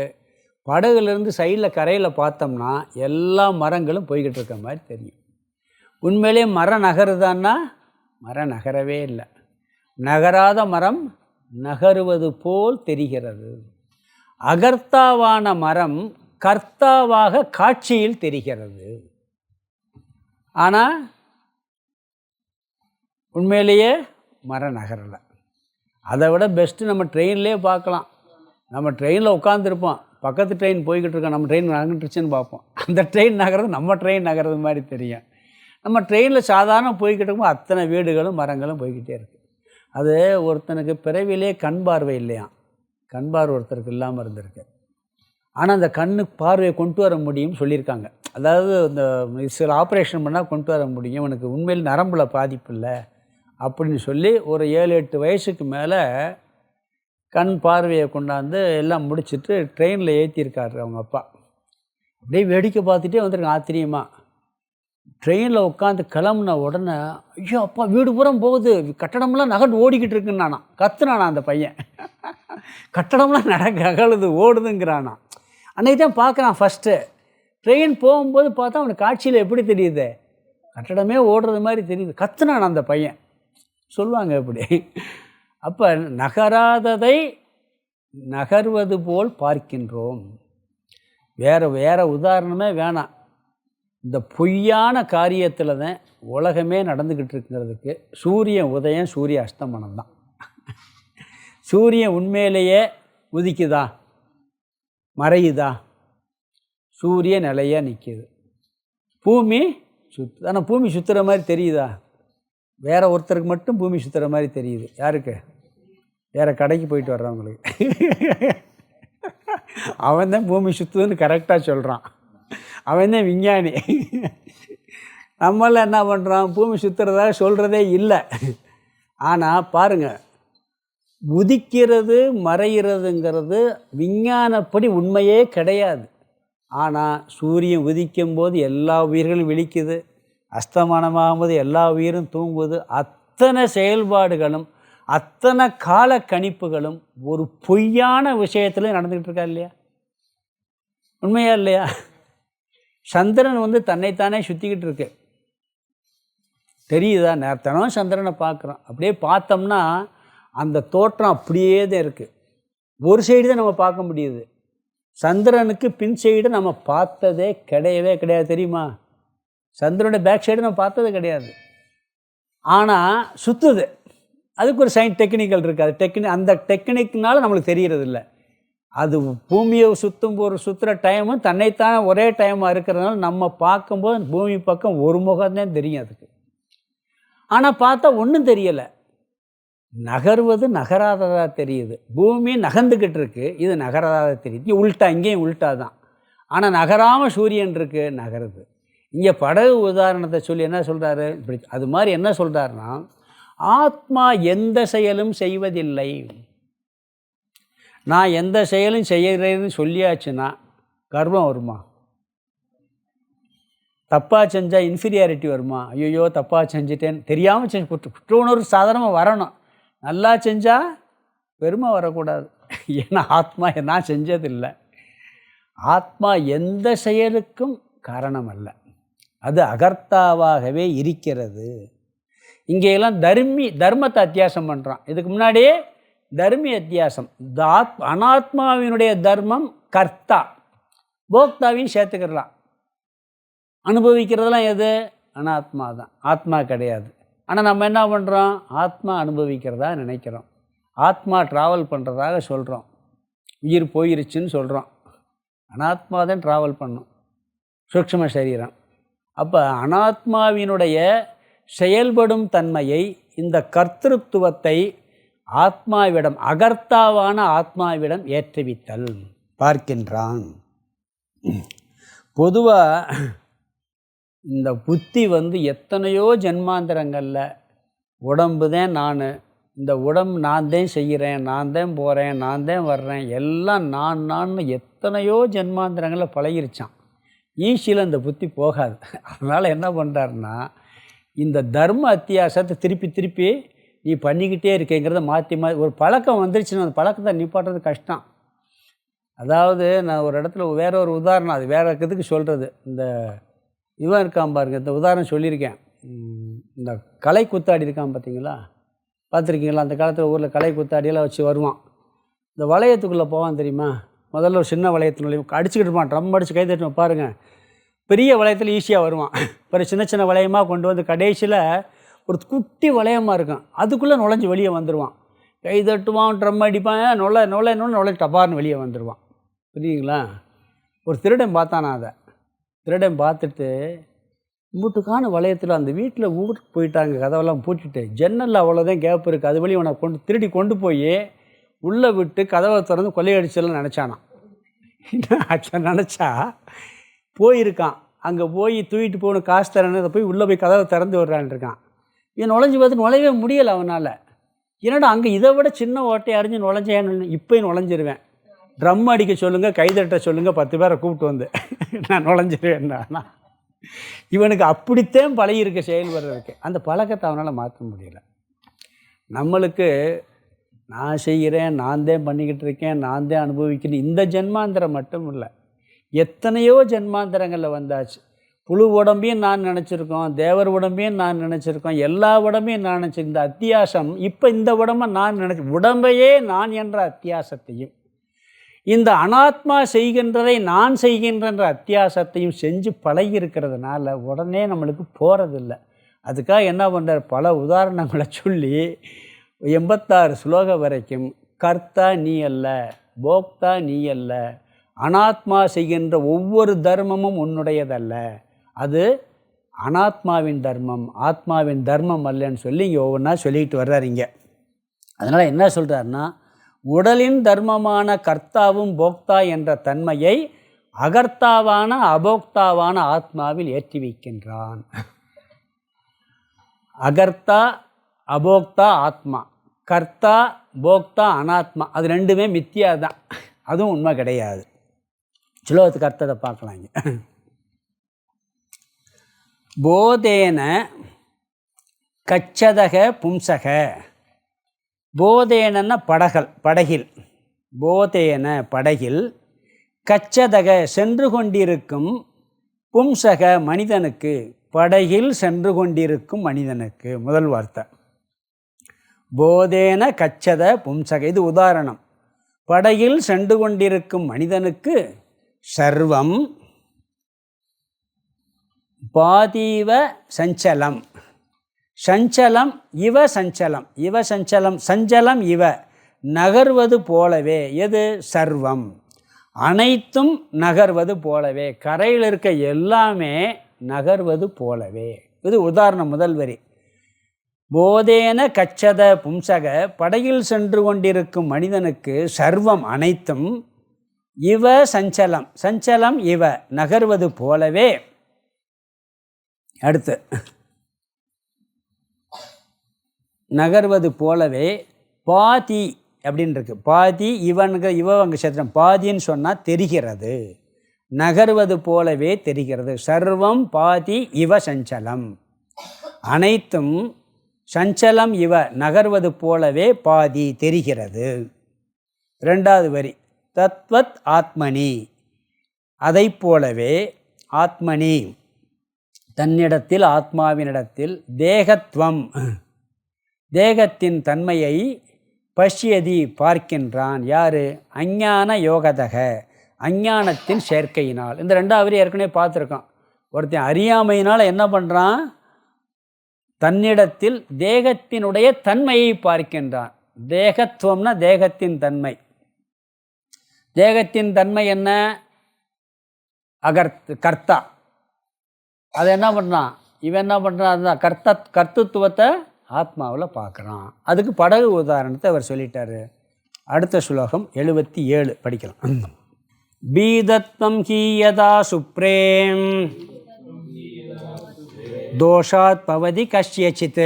படகுலேருந்து சைடில் கரையில் பார்த்தோம்னா எல்லா மரங்களும் போய்கிட்டு இருக்க மாதிரி தெரியும். உண்மையிலே மரம் நகருதான்னா மரம் நகரவே இல்லை. நகராத மரம் நகருவது போல் தெரிகிறது. அகர்த்தாவான மரம் கர்த்தாவாக காட்சியில் தெரிகிறது. ஆனால் உண்மையிலேயே மரம் நகரலை. அதை விட பெஸ்ட்டு நம்ம ட்ரெயின்லேயே பார்க்கலாம். நம்ம ட்ரெயினில் உட்காந்துருப்போம், பக்கத்து ட்ரெயின் போய்கிட்டு இருக்கோம், நம்ம ட்ரெயின் நகர்ந்துருச்சுன்னு பார்ப்போம். அந்த ட்ரெயின் நகர்றது நம்ம ட்ரெயின் நகர்றது மாதிரி தெரியும். நம்ம ட்ரெயினில் சாதாரண போய்கிட்டு இருக்கும்போது அத்தனை வீடுகளும் மரங்களும் போய்கிட்டே இருக்குது. அது ஒருத்தனுக்கு பிறவிலே கண் பார்வை இல்லையாம். கண் பார்வை ஒருத்தருக்கு இல்லாமல் இருந்திருக்கு. ஆனால் அந்த கண்ணு பார்வையை கொண்டு வர முடியும்னு சொல்லியிருக்காங்க. அதாவது இந்த சில ஆப்ரேஷன் பண்ணால் கொண்டு வர முடியும், எனக்கு உண்மையில் நரம்பில் பாதிப்பு இல்லை அப்படின்னு சொல்லி ஒரு 7-8 வயசுக்கு மேலே கண் பார்வையை கொண்டாந்து எல்லாம் முடிச்சுட்டு ட்ரெயினில் ஏற்றிருக்காரு அவங்க அப்பா. அப்படியே வேடிக்கை பார்த்துட்டே வந்திருக்கேன் ஆச்சரியமாக. ட்ரெயினில் உட்காந்து கிளம்புன உடனே, ஐயோ அப்பா வீடு பூரா போகுது, கட்டடம்லாம் நகண்டு ஓடிக்கிட்டு இருக்குன்னானா, கத்துனானா அந்த பையன். கட்டடம்லாம் நகழுது ஓடுதுங்கிறானா. அன்றைக்கி தான் பார்க்குறான் ஃபஸ்ட்டு. ட்ரெயின் போகும்போது பார்த்தா அவனுக்கு காட்சியில் எப்படி தெரியுது, கட்டடமே ஓடுறது மாதிரி தெரியுது. கத்துனானா அந்த பையன். சொல்லுவாங்க இப்படி. அப்போ நகராததை நகர்வது போல் பார்க்கின்றோம். வேறு உதாரணமே வேணாம். இந்த பொய்யான காரியத்தில் தான் உலகமே நடந்துக்கிட்டு இருக்கிறதுக்கு சூரியன் உதயம் சூரிய அஸ்தமனம் தான். சூரியன் உண்மையிலேயே உதிக்குதா மறையுதா? சூரியன் நிலையாக நிற்கிது. பூமி ஆனால் பூமி சுற்றுற மாதிரி தெரியுதா? வேறு ஒருத்தருக்கு மட்டும் பூமி சுற்றுற மாதிரி தெரியுது. யாருக்கு? வேறு கடைக்கு போயிட்டு வர்றவங்களுக்கு. அவன் தான் பூமி சுற்றுதுன்னு கரெக்டாக சொல்கிறான். அவன் தான் விஞ்ஞானி. நம்மளாம் என்ன பண்ணுறோம், பூமி சுற்றுறதாக சொல்கிறதே இல்லை. ஆனால் பாருங்கள், உதிக்கிறது மறைகிறதுங்கிறது விஞ்ஞானப்படி உண்மையே கிடையாது. ஆனால் சூரியன் உதிக்கும் போது எல்லா உயிர்களும் விழிக்குது, அஸ்தமனமாகும்போது எல்லா உயிரும் தூங்குது. அத்தனை செயல்பாடுகளும் அத்தனை கால கணிப்புகளும் ஒரு பொய்யான விஷயத்தில் நடந்துக்கிட்டு இருக்கா இல்லையா? உண்மையா இல்லையா? சந்திரன் தன்னைத்தானே சுற்றிக்கிட்டு இருக்கு, தெரியுதா? நேரத்தனம் சந்திரனை பார்க்குறோம். அப்படியே பார்த்தோம்னா அந்த தோற்றம் அப்படியே தான் இருக்குது. ஒரு சைடு தான் நம்ம பார்க்க முடியுது. சந்திரனுக்கு பின் சைடு நம்ம பார்த்ததே கிடையவே கிடையாது, தெரியுமா? சந்திரனுடைய பேக் சைடு நம்ம பார்த்தது கிடையாது. ஆனால் சுற்றுது. அதுக்கு ஒரு டெக்னிக்கல் இருக்குது. அது அந்த டெக்னிக்னால நம்மளுக்கு தெரியறது இல்லை. அது பூமியை சுற்றுற டைமும் தன்னைத்தானே ஒரே டைமாக இருக்கிறதுனால நம்ம பார்க்கும்போது பூமி பக்கம் ஒரு முகம்தான் தெரியும் அதுக்கு. ஆனால் பார்த்தா ஒன்றும் தெரியலை. நகர்வது நகராததாக தெரியுது. பூமி நகர்ந்துக்கிட்டு இருக்கு, இது நகராதாக தெரியுது. உள்டா, இங்கேயும் உள்டா தான். ஆனால் நகராமல் சூரியன் இருக்கு, நகருது. இங்கே படகு உதாரணத்தை சொல்லி என்ன சொல்கிறாரு? இப்படி அது மாதிரி என்ன சொல்கிறாருன்னா, ஆத்மா எந்த செயலும் செய்வதில்லை. நான் எந்த செயலும் செய்கிறேன்னு சொல்லியாச்சுன்னா கர்வம் வருமா? தப்பாக செஞ்சால் இன்ஃபீரியாரிட்டி வருமா? ஐயோ தப்பாக செஞ்சுட்டேன், தெரியாமல் செஞ்சு குற்ற உணர்வு சாதாரணமாக வரணும். நல்லா செஞ்சால் பெருமை வரக்கூடாது. ஏன்னா ஆத்மா நான் செஞ்சதில்லை. ஆத்மா எந்த செயலுக்கும் காரணம் அல்ல, அது அகர்த்தாவாகவே இருக்கிறது. இங்கெல்லாம் தர்மத்தை அத்தியாசம் பண்ணுறான். இதுக்கு முன்னாடியே தர்மி அத்தியாசம். அனாத்மாவினுடைய தர்மம் கர்த்தா, போக்தாவையும் சேர்த்துக்கிறலாம். அனுபவிக்கிறதெல்லாம் எது? அனாத்மா தான், ஆத்மா கிடையாது. ஆனால் நம்ம என்ன பண்ணுறோம், ஆத்மா அனுபவிக்கிறதா நினைக்கிறோம், ஆத்மா ட்ராவல் பண்ணுறதாக சொல்கிறோம், உயிர் போயிருச்சுன்னு சொல்கிறோம். அனாத்மா தான் ட்ராவல் பண்ணும், சூக்ஷ்ம சரீரம். அப்போ அனாத்மாவினுடைய செயல்படும் தன்மையை, இந்த கர்த்திருவத்தை ஆத்மாவிடம், அகர்த்தாவான ஆத்மாவிடம் ஏற்றுவித்தல் பார்க்கின்றான். பொதுவாக இந்த புத்தி எத்தனையோ ஜென்மாந்திரங்களில் உடம்பு தான் நான், இந்த உடம்பு நான் தான் செய்கிறேன், நான் தான் போகிறேன், நான் தான் வர்றேன், எல்லாம் நான் எத்தனையோ ஜென்மாந்திரங்களில் பழகிருச்சான். ஈஸியில் இந்த புத்தி போகாது. அதனால் என்ன பண்ணுறாருன்னா, இந்த தர்ம அத்தியாசத்தை திருப்பி நீ பண்ணிக்கிட்டே இருக்கேங்கிறத மாற்றி ஒரு பழக்கம் வந்துருச்சுன்னா அந்த பழக்கத்தை நிப்பாட்டுறது கஷ்டம். அதாவது நான் ஒரு இடத்துல வேற ஒரு உதாரணம், அது வேறு இதுக்கு சொல்கிறது. இந்த இவன் இருக்கான் பாருங்க, இந்த உதாரணம் சொல்லியிருக்கேன். இந்த கலை குத்தாடி இருக்கான் பார்த்தீங்களா, பார்த்துருக்கீங்களா? அந்த காலத்தில் ஊரில் கலை குத்தாடியெல்லாம் வச்சு வருவான். இந்த வளையத்துக்குள்ளே போவான் தெரியுமா? முதல்ல ஒரு சின்ன வளையத்தினுடைய அடிச்சுக்கிட்டு இருப்பான், ட்ரம் அடித்து கை தட்டுவான் பாருங்கள். பெரிய வளையத்தில் ஈஸியாக வருவான். அப்புறம் சின்ன வளையமாக கொண்டு கடைசியில் ஒரு குட்டி வளையமாக இருக்கும், அதுக்குள்ளே நுழைஞ்சி வெளியே வந்துடுவான். கை தட்டுவான், ட்ரம் அடிப்பான், நுழைச்சு டப்பார்னு வெளியே வந்துடுவான். புரியுங்களா? ஒரு திருடன் பார்த்தானா, அதை திருடன் பார்த்துட்டு மூட்டுக்கான வளையத்தில் அந்த வீட்டில் ஊருக்கு போயிட்டாங்க, கதவெல்லாம் பூட்டிட்டு, ஜன்னலில் அவ்வளோதான் கேப் இருக்குது, அது வழி அவனை திருடி கொண்டு போய் உள்ளே விட்டு கதவை திறந்து கொள்ளையடிச்செல்லாம் நினச்சானான். நினச்சா போயிருக்கான். அங்கே போய் தூக்கிட்டு போகணும், காசு தரேன்னு போய் உள்ளே போய் கதவை திறந்து விடுறான் இருக்கான். இவன் நுழைஞ்சு பார்த்து நுழையவே முடியலை அவனால். என்னடா அங்கே இதை விட சின்ன ஓட்டையை அறிஞ்சு நுழைஞ்சேன்னு, இப்போயும் நுழைஞ்சிருவேன், ட்ரம் அடிக்க சொல்லுங்கள், கைதட்ட சொல்லுங்கள், 10 பேரை கூப்பிட்டு வந்து நான் நுழைஞ்சிருவேன்டா. இவனுக்கு அப்படித்தான் பழகிருக்க செயல் வர்றதுக்கு. அந்த பழக்கத்தை அவனால் மாற்ற முடியல. நம்மளுக்கு நான் செய்கிறேன், நான் தான் பண்ணிக்கிட்டு இருக்கேன், நான் தான் அனுபவிக்கிறேன், இந்த ஜென்மாந்திரம் மட்டும் இல்லை, எத்தனையோ ஜென்மாந்திரங்களில் வந்தாச்சு. புழு உடம்பையும் நான் நினச்சிருக்கோம், தேவர் உடம்பையும் நான் நினச்சிருக்கோம், எல்லா உடம்பையும் நான் நினச்சிருக்கேன். இந்த அத்தியாசம் இப்போ இந்த உடம்பை நான் உடம்பையே நான் என்ற அத்தியாசத்தையும், இந்த அனாத்மா செய்கின்றதை நான் செய்கின்ற அத்தியாசத்தையும் செஞ்சு பழகி இருக்கிறதுனால உடனே நம்மளுக்கு போகிறதில்லை. அதுக்காக என்ன பண்ணுறார், பல உதாரணங்களை சொல்லி 86 ஸ்லோகம் வரைக்கும் கர்த்தா நீ அல்ல, போக்தா நீ அல்ல, அனாத்மா செய்கின்ற ஒவ்வொரு தர்மமும் உன்னுடையதல்ல, அது அனாத்மாவின் தர்மம், ஆத்மாவின் தர்மம் அல்லன்னு சொல்லி இங்கே ஒவ்வொன்றா சொல்லிக்கிட்டு வர்றாருங்க. அதனால் என்ன சொல்கிறாருன்னா, உடலின் தர்மமான கர்த்தாவும் போக்தா என்ற தன்மையை அகர்த்தாவான அபோக்தாவான ஆத்மாவில் ஏற்றி வைக்கின்றான். அகர்த்தா அபோக்தா ஆத்மா, கர்த்தா போக்தா அனாத்மா, அது ரெண்டுமே மித்தியா தான், அதுவும் உண்மை கிடையாது. ஸ்லோகத்துக்கு அர்த்தத்தை பார்க்கலாங்க. போதேன கச்சதக பும்சக, போதேன படகில், போதேன படகில், கச்சதக சென்று கொண்டிருக்கும், பும்சக மனிதனுக்கு, படகில் சென்று கொண்டிருக்கும் மனிதனுக்கு. முதல் வார்த்தை போதேன கச்சத பும்சக, இது உதாரணம். படகில் சென்று கொண்டிருக்கும் மனிதனுக்கு சர்வம் பாதீவ சஞ்சலம், சஞ்சலம் இவ சஞ்சலம், இவ சஞ்சலம், சஞ்சலம் இவ நகர்வது போலவே, எது சர்வம் அனைத்தும் நகர்வது போலவே, கரையில் இருக்க எல்லாமே நகர்வது போலவே. இது உதாரணம். முதல் வரி போதேன கச்சத பும்சக, படகில் சென்று கொண்டிருக்கும் மனிதனுக்கு சர்வம் அனைத்தும், இவ சஞ்சலம், சஞ்சலம் இவ நகர்வது போலவே. அடுத்து நகர்வது போலவே பாதி அப்படின்னு இருக்கு. பாதி இவனுக்கு இவ அங்கே சேர்த்துறோம், பாதின்னு சொன்னால் தெரிகிறது, நகர்வது போலவே தெரிகிறது. சர்வம் பாதி இவ சஞ்சலம், அனைத்தும் சஞ்சலம் இவ நகர்வது போலவே பாதி தெரிகிறது. ரெண்டாவது வரி தத்வத் ஆத்மனி, அதை போலவே ஆத்மனி தன்னிடத்தில், ஆத்மாவினிடத்தில், தேகத்வம் தேகத்தின் தன்மையை, பஷ்யதி பார்க்கின்றான். யார்? அஞ்ஞான யோகதக, அஞ்ஞானத்தின் சேர்க்கையினால். இந்த ரெண்டாவது ஏற்கனவே பார்த்துருக்கோம். ஒருத்தன் அறியாமையினால் என்ன பண்ணுறான், தன்னிடத்தில் தேகத்தினுடைய தன்மையை பார்க்கின்றான். தேகத்துவம்னா தேகத்தின் தன்மை. தேகத்தின் தன்மை என்ன? கர்த்தா. அதை என்ன பண்ணுறான், இவன் என்ன பண்ணுறான், அதுதான் கர்த்தத்துவத்தை ஆத்மாவில் பார்க்குறான். அதுக்கு படகு உதாரணத்தை அவர் சொல்லிட்டார். அடுத்த ஸ்லோகம் 77 படிக்கலாம். பீதத்வம் ஹீயதா சுப்ரேம் தோஷாத் பவதி கஷ்யசித்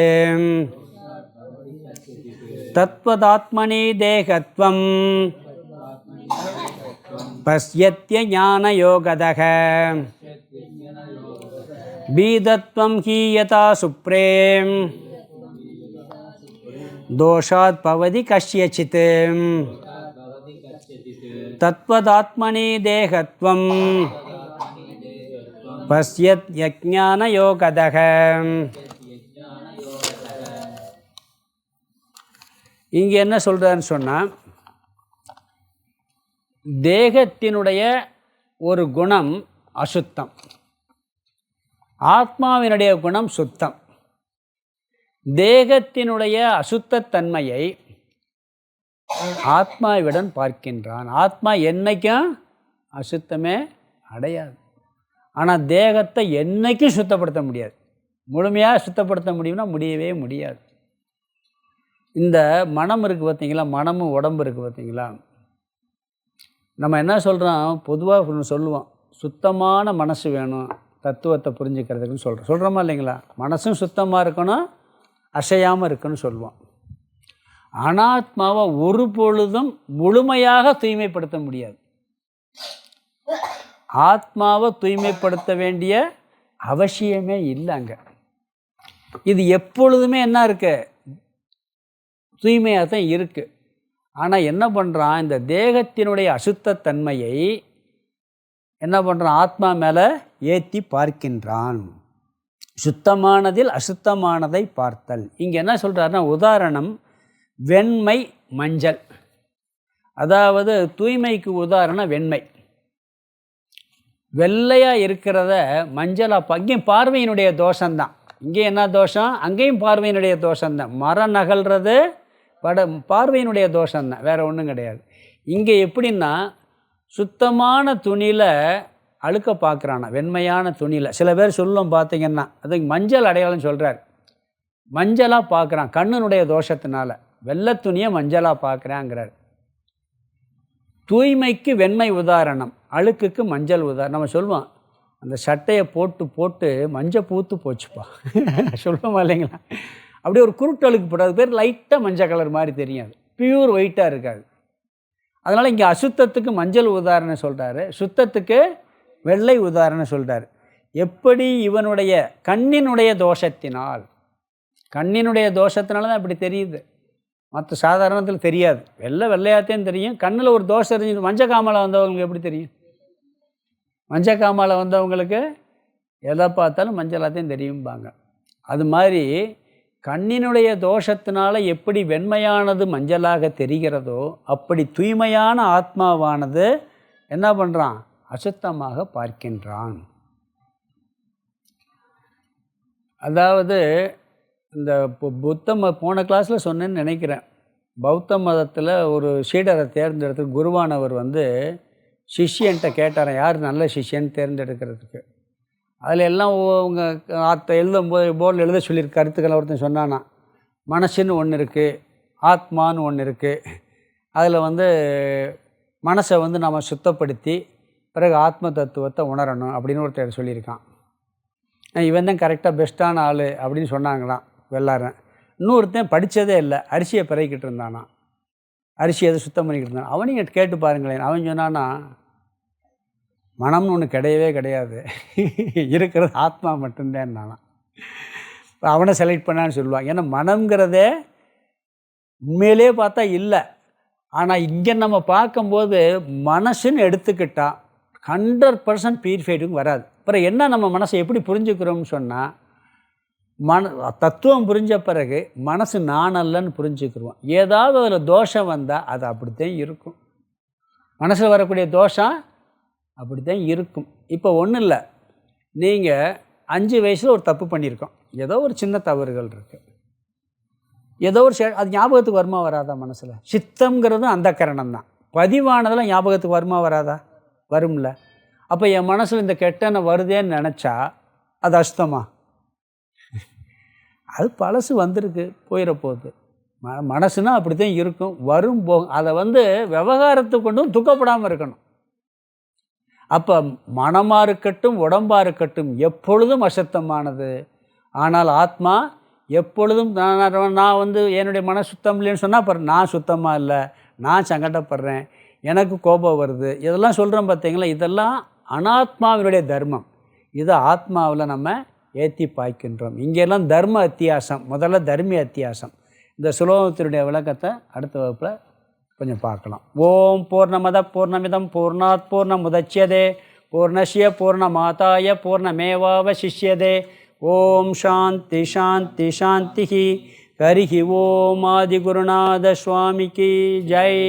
தத்வதாத்மனி தேகத்வம் பஸ்யத்ய ஞான யோகதக. பீதத்வம் ஹீயதா சுப்ரேம் தோஷாத் பவதி கஷ்யசித் தத்வதாத்மனி தேகத்வம் பஸ்யத் யஜ்ஞான யோகதக. இங்கே என்ன சொல்கிறான்னு சொன்னால், தேகத்தினுடைய ஒரு குணம் அசுத்தம், ஆத்மாவினுடைய குணம் சுத்தம். தேகத்தினுடைய அசுத்தத்தன்மையை ஆத்மாவிடம் பார்க்கின்றான். ஆத்மா என்னைக்கும் அசுத்தமே அடையாது. ஆனால் தேகத்தை என்றைக்கும் சுத்தப்படுத்த முடியாது. முழுமையாக சுத்தப்படுத்த முடியும்னா முடியவே முடியாது. இந்த மனம் இருக்குது பார்த்தீங்களா, மனமும் உடம்பு இருக்குது பார்த்தீங்களா, நம்ம என்ன சொல்கிறோம், பொதுவாக ஒன்று சொல்லுவோம், சுத்தமான மனசு வேணும் தத்துவத்தை புரிஞ்சுக்கிறதுக்குன்னு சொல்கிறோமா இல்லைங்களா. மனசும் சுத்தமாக இருக்கணும், அசையாமல் இருக்குன்னு சொல்லுவோம். அனாத்மாவை ஒரு பொழுதும் முழுமையாக தூய்மைப்படுத்த முடியாது. ஆத்மாவை தூய்மைப்படுத்த வேண்டிய அவசியமே இல்லைங்க. இது எப்பொழுதுமே என்ன இருக்கு, தூய்மையாக தான் இருக்குது. ஆனால் என்ன பண்ணுறான், இந்த தேகத்தினுடைய அசுத்தத்தன்மையை என்ன பண்ணுறான், ஆத்மா மேலே ஏற்றி பார்க்கின்றான். சுத்தமானதில் அசுத்தமானதை பார்த்தல். இங்கே என்ன சொல்கிறாருன்னா, உதாரணம் வெண்மை மஞ்சள். அதாவது தூய்மைக்கு உதாரணம் வெண்மை. வெள்ளையாக இருக்கிறத மஞ்சளாக இங்கேயும் பார்வையினுடைய தோஷந்தான். இங்கே என்ன தோஷம், அங்கேயும் பார்வையினுடைய தோஷந்தான். மரம் நகல்றது பார்வையினுடைய தோஷந்தான், வேறு ஒன்றும் கிடையாது. இங்கே எப்படின்னா, சுத்தமான துணியில் அழுக்க பார்க்குறானா, வெண்மையான துணியில். சில பேர் சொல்லும் பார்த்தீங்கன்னா, அதுக்கு மஞ்சள் அடையாளம் சொல்கிறார். மஞ்சளாக பார்க்குறான் கண்ணினுடைய தோஷத்தினால, வெள்ளை துணியை மஞ்சளாக பார்க்குறாங்கிறார். தூய்மைக்கு வெண்மை உதாரணம், அழுக்குக்கு மஞ்சள் உதாரணம். நம்ம சொல்லுவோம், அந்த சட்டையை போட்டு போட்டு மஞ்சள் பூத்து போச்சுப்பா சொல்லுவோமா இல்லைங்களா. அப்படியே ஒரு குருட்டழுக்கு போட்டு, அது பேர் லைட்டாக மஞ்சள் கலர் மாதிரி தெரியும், அது பியூர் ஒயிட்டாக இருக்காது. அதனால் இங்கே அசுத்தத்துக்கு மஞ்சள் உதாரணம் சொல்கிறாரு, சுத்தத்துக்கு வெள்ளை உதாரணம் சொல்கிறார். எப்படி இவனுடைய கண்ணினுடைய தோஷத்தினால், கண்ணினுடைய தோஷத்தினால தான் இப்படி தெரியுது, மற்ற சாதாரணத்தில் தெரியாது. வெள்ளையாத்தையும் தெரியும். கண்ணில் ஒரு தோஷம் தெரிஞ்சு, மஞ்சள் காமாலை வந்தவங்களுக்கு எப்படி தெரியும், மஞ்சள் காமாலை வந்தவங்களுக்கு எதை பார்த்தாலும் மஞ்சளாத்தையும் தெரியும்பாங்க. அது மாதிரி கண்ணினுடைய தோஷத்தினால எப்படி வெண்மையானது மஞ்சளாக தெரிகிறதோ, அப்படி தூய்மையான ஆத்மாவானது என்ன பண்ணுறான், அசுத்தமாக பார்க்கின்றான். அதாவது இந்த போன கிளாஸில் சொன்னேன்னு நினைக்கிறேன், பௌத்த மதத்தில் ஒரு சீடரை தேர்ந்தெடுத்து குருவானவர் சிஷ்யன்ட்ட கேட்டாரன், யார் நல்ல சிஷ்யன்னு தேர்ந்தெடுக்கிறதுக்கு. அதில் எல்லாம் அவங்க எழுதும்போது போர்டில் எழுத சொல்லியிருக்க கருத்துக்களை ஒருத்தன் சொன்னானா, மனசுன்னு ஒன்று இருக்குது, ஆத்மான்னு ஒன்று இருக்குது. அதில் மனசை நம்ம சுத்தப்படுத்தி பிறகு ஆத்ம தத்துவத்தை உணரணும் அப்படின்னு ஒருத்தர் சொல்லியிருக்கான். இவன் தான் கரெக்டாக பெஸ்ட்டான ஆள் அப்படின்னு சொன்னாங்களாம் எல்லாரும். இன்னொருத்தன் படித்ததே இல்லை, அரிசியை பிறக்கிட்டு இருந்தானா, அரிசி எதை சுத்தம் பண்ணிக்கிட்டு இருந்தான். அவனையும் கேட்டு பாருங்களேன். அவன் சொன்னான்னா, மனம்னு ஒன்று கிடையவே கிடையாது, இருக்கிறது ஆத்மா மட்டும்தான் நானா. அவனை செலக்ட் பண்ணான்னு சொல்லுவான். ஏன்னா மனம்ங்கிறதே உண்மையிலே பார்த்தா இல்லை. ஆனால் இங்கே நம்ம பார்க்கும்போது மனசுன்னு எடுத்துக்கிட்டால் 100% பியூரிஃபைடுங்க வராது. அப்புறம் என்ன, நம்ம மனசை எப்படி புரிஞ்சுக்கிறோம்னு சொன்னால், தத்துவம் புரிஞ்ச பிறகு மனசு நான் அல்லன்னு புரிஞ்சுக்கிடுவோம். ஏதாவது அதில் தோஷம் வந்தால் அது அப்படித்தான் இருக்கும். மனசில் வரக்கூடிய தோஷம் அப்படித்தான் இருக்கும். இப்போ ஒன்றும் இல்லை, நீங்கள் 5 வயசில் ஒரு தப்பு பண்ணியிருக்கோம், ஏதோ ஒரு சின்ன தவறுகள் இருக்குது, ஏதோ ஒரு அது ஞாபகத்துக்கு வருமா வராதா மனசில்? சித்தம்ங்கிறதும் அந்த கரணம் தான், பதிவானதெல்லாம் ஞாபகத்துக்கு வருமா வராதா? வரும்ல. அப்போ என் மனசில் இந்த கெட்டனை வருதேன்னு நினச்சா அது அசுத்தமா? அது பழசு வந்திருக்கு, போயிட போகுது. மனசுனா அப்படி தான் இருக்கும், வரும் போகும். அதை விவகாரத்துக்கு கொண்டும் துக்கப்படாமல் இருக்கணும். அப்போ மனமாக இருக்கட்டும் உடம்பாக இருக்கட்டும் எப்பொழுதும் அசுத்தமானது. ஆனால் ஆத்மா எப்பொழுதும் நான் என்னுடைய மன சுத்தம் இல்லைன்னு சொன்னால் நான் சுத்தமாக இல்லை, நான் சங்கடப்படுறேன், எனக்கு கோபம் வருது, இதெல்லாம் சொல்கிறோம் பார்த்தீங்களா. இதெல்லாம் அனாத்மாவினுடைய தர்மம். இது ஆத்மாவில் நம்ம ஏற்றி பாய்க்கின்றோம். இங்கெல்லாம் தர்ம அத்தியாசம், முதல்ல தர்மிய அத்தியாசம். இந்த சுலோகத்தினுடைய விளக்கத்தை அடுத்த வகுப்பில் கொஞ்சம் பார்க்கலாம். ஓம் பூர்ணமத பூர்ணமிதம் பூர்ணாத் பூர்ணமுதச்யதே பூர்ணஸ்ய பூர்ணமாதாய பூர்ணமேவாவசிஷ்யதே. ஓம் சாந்தி சாந்தி சாந்தி. ஹரிஹி ஓம் ஆதிகுருநாத சுவாமிக்கு ஜெய்.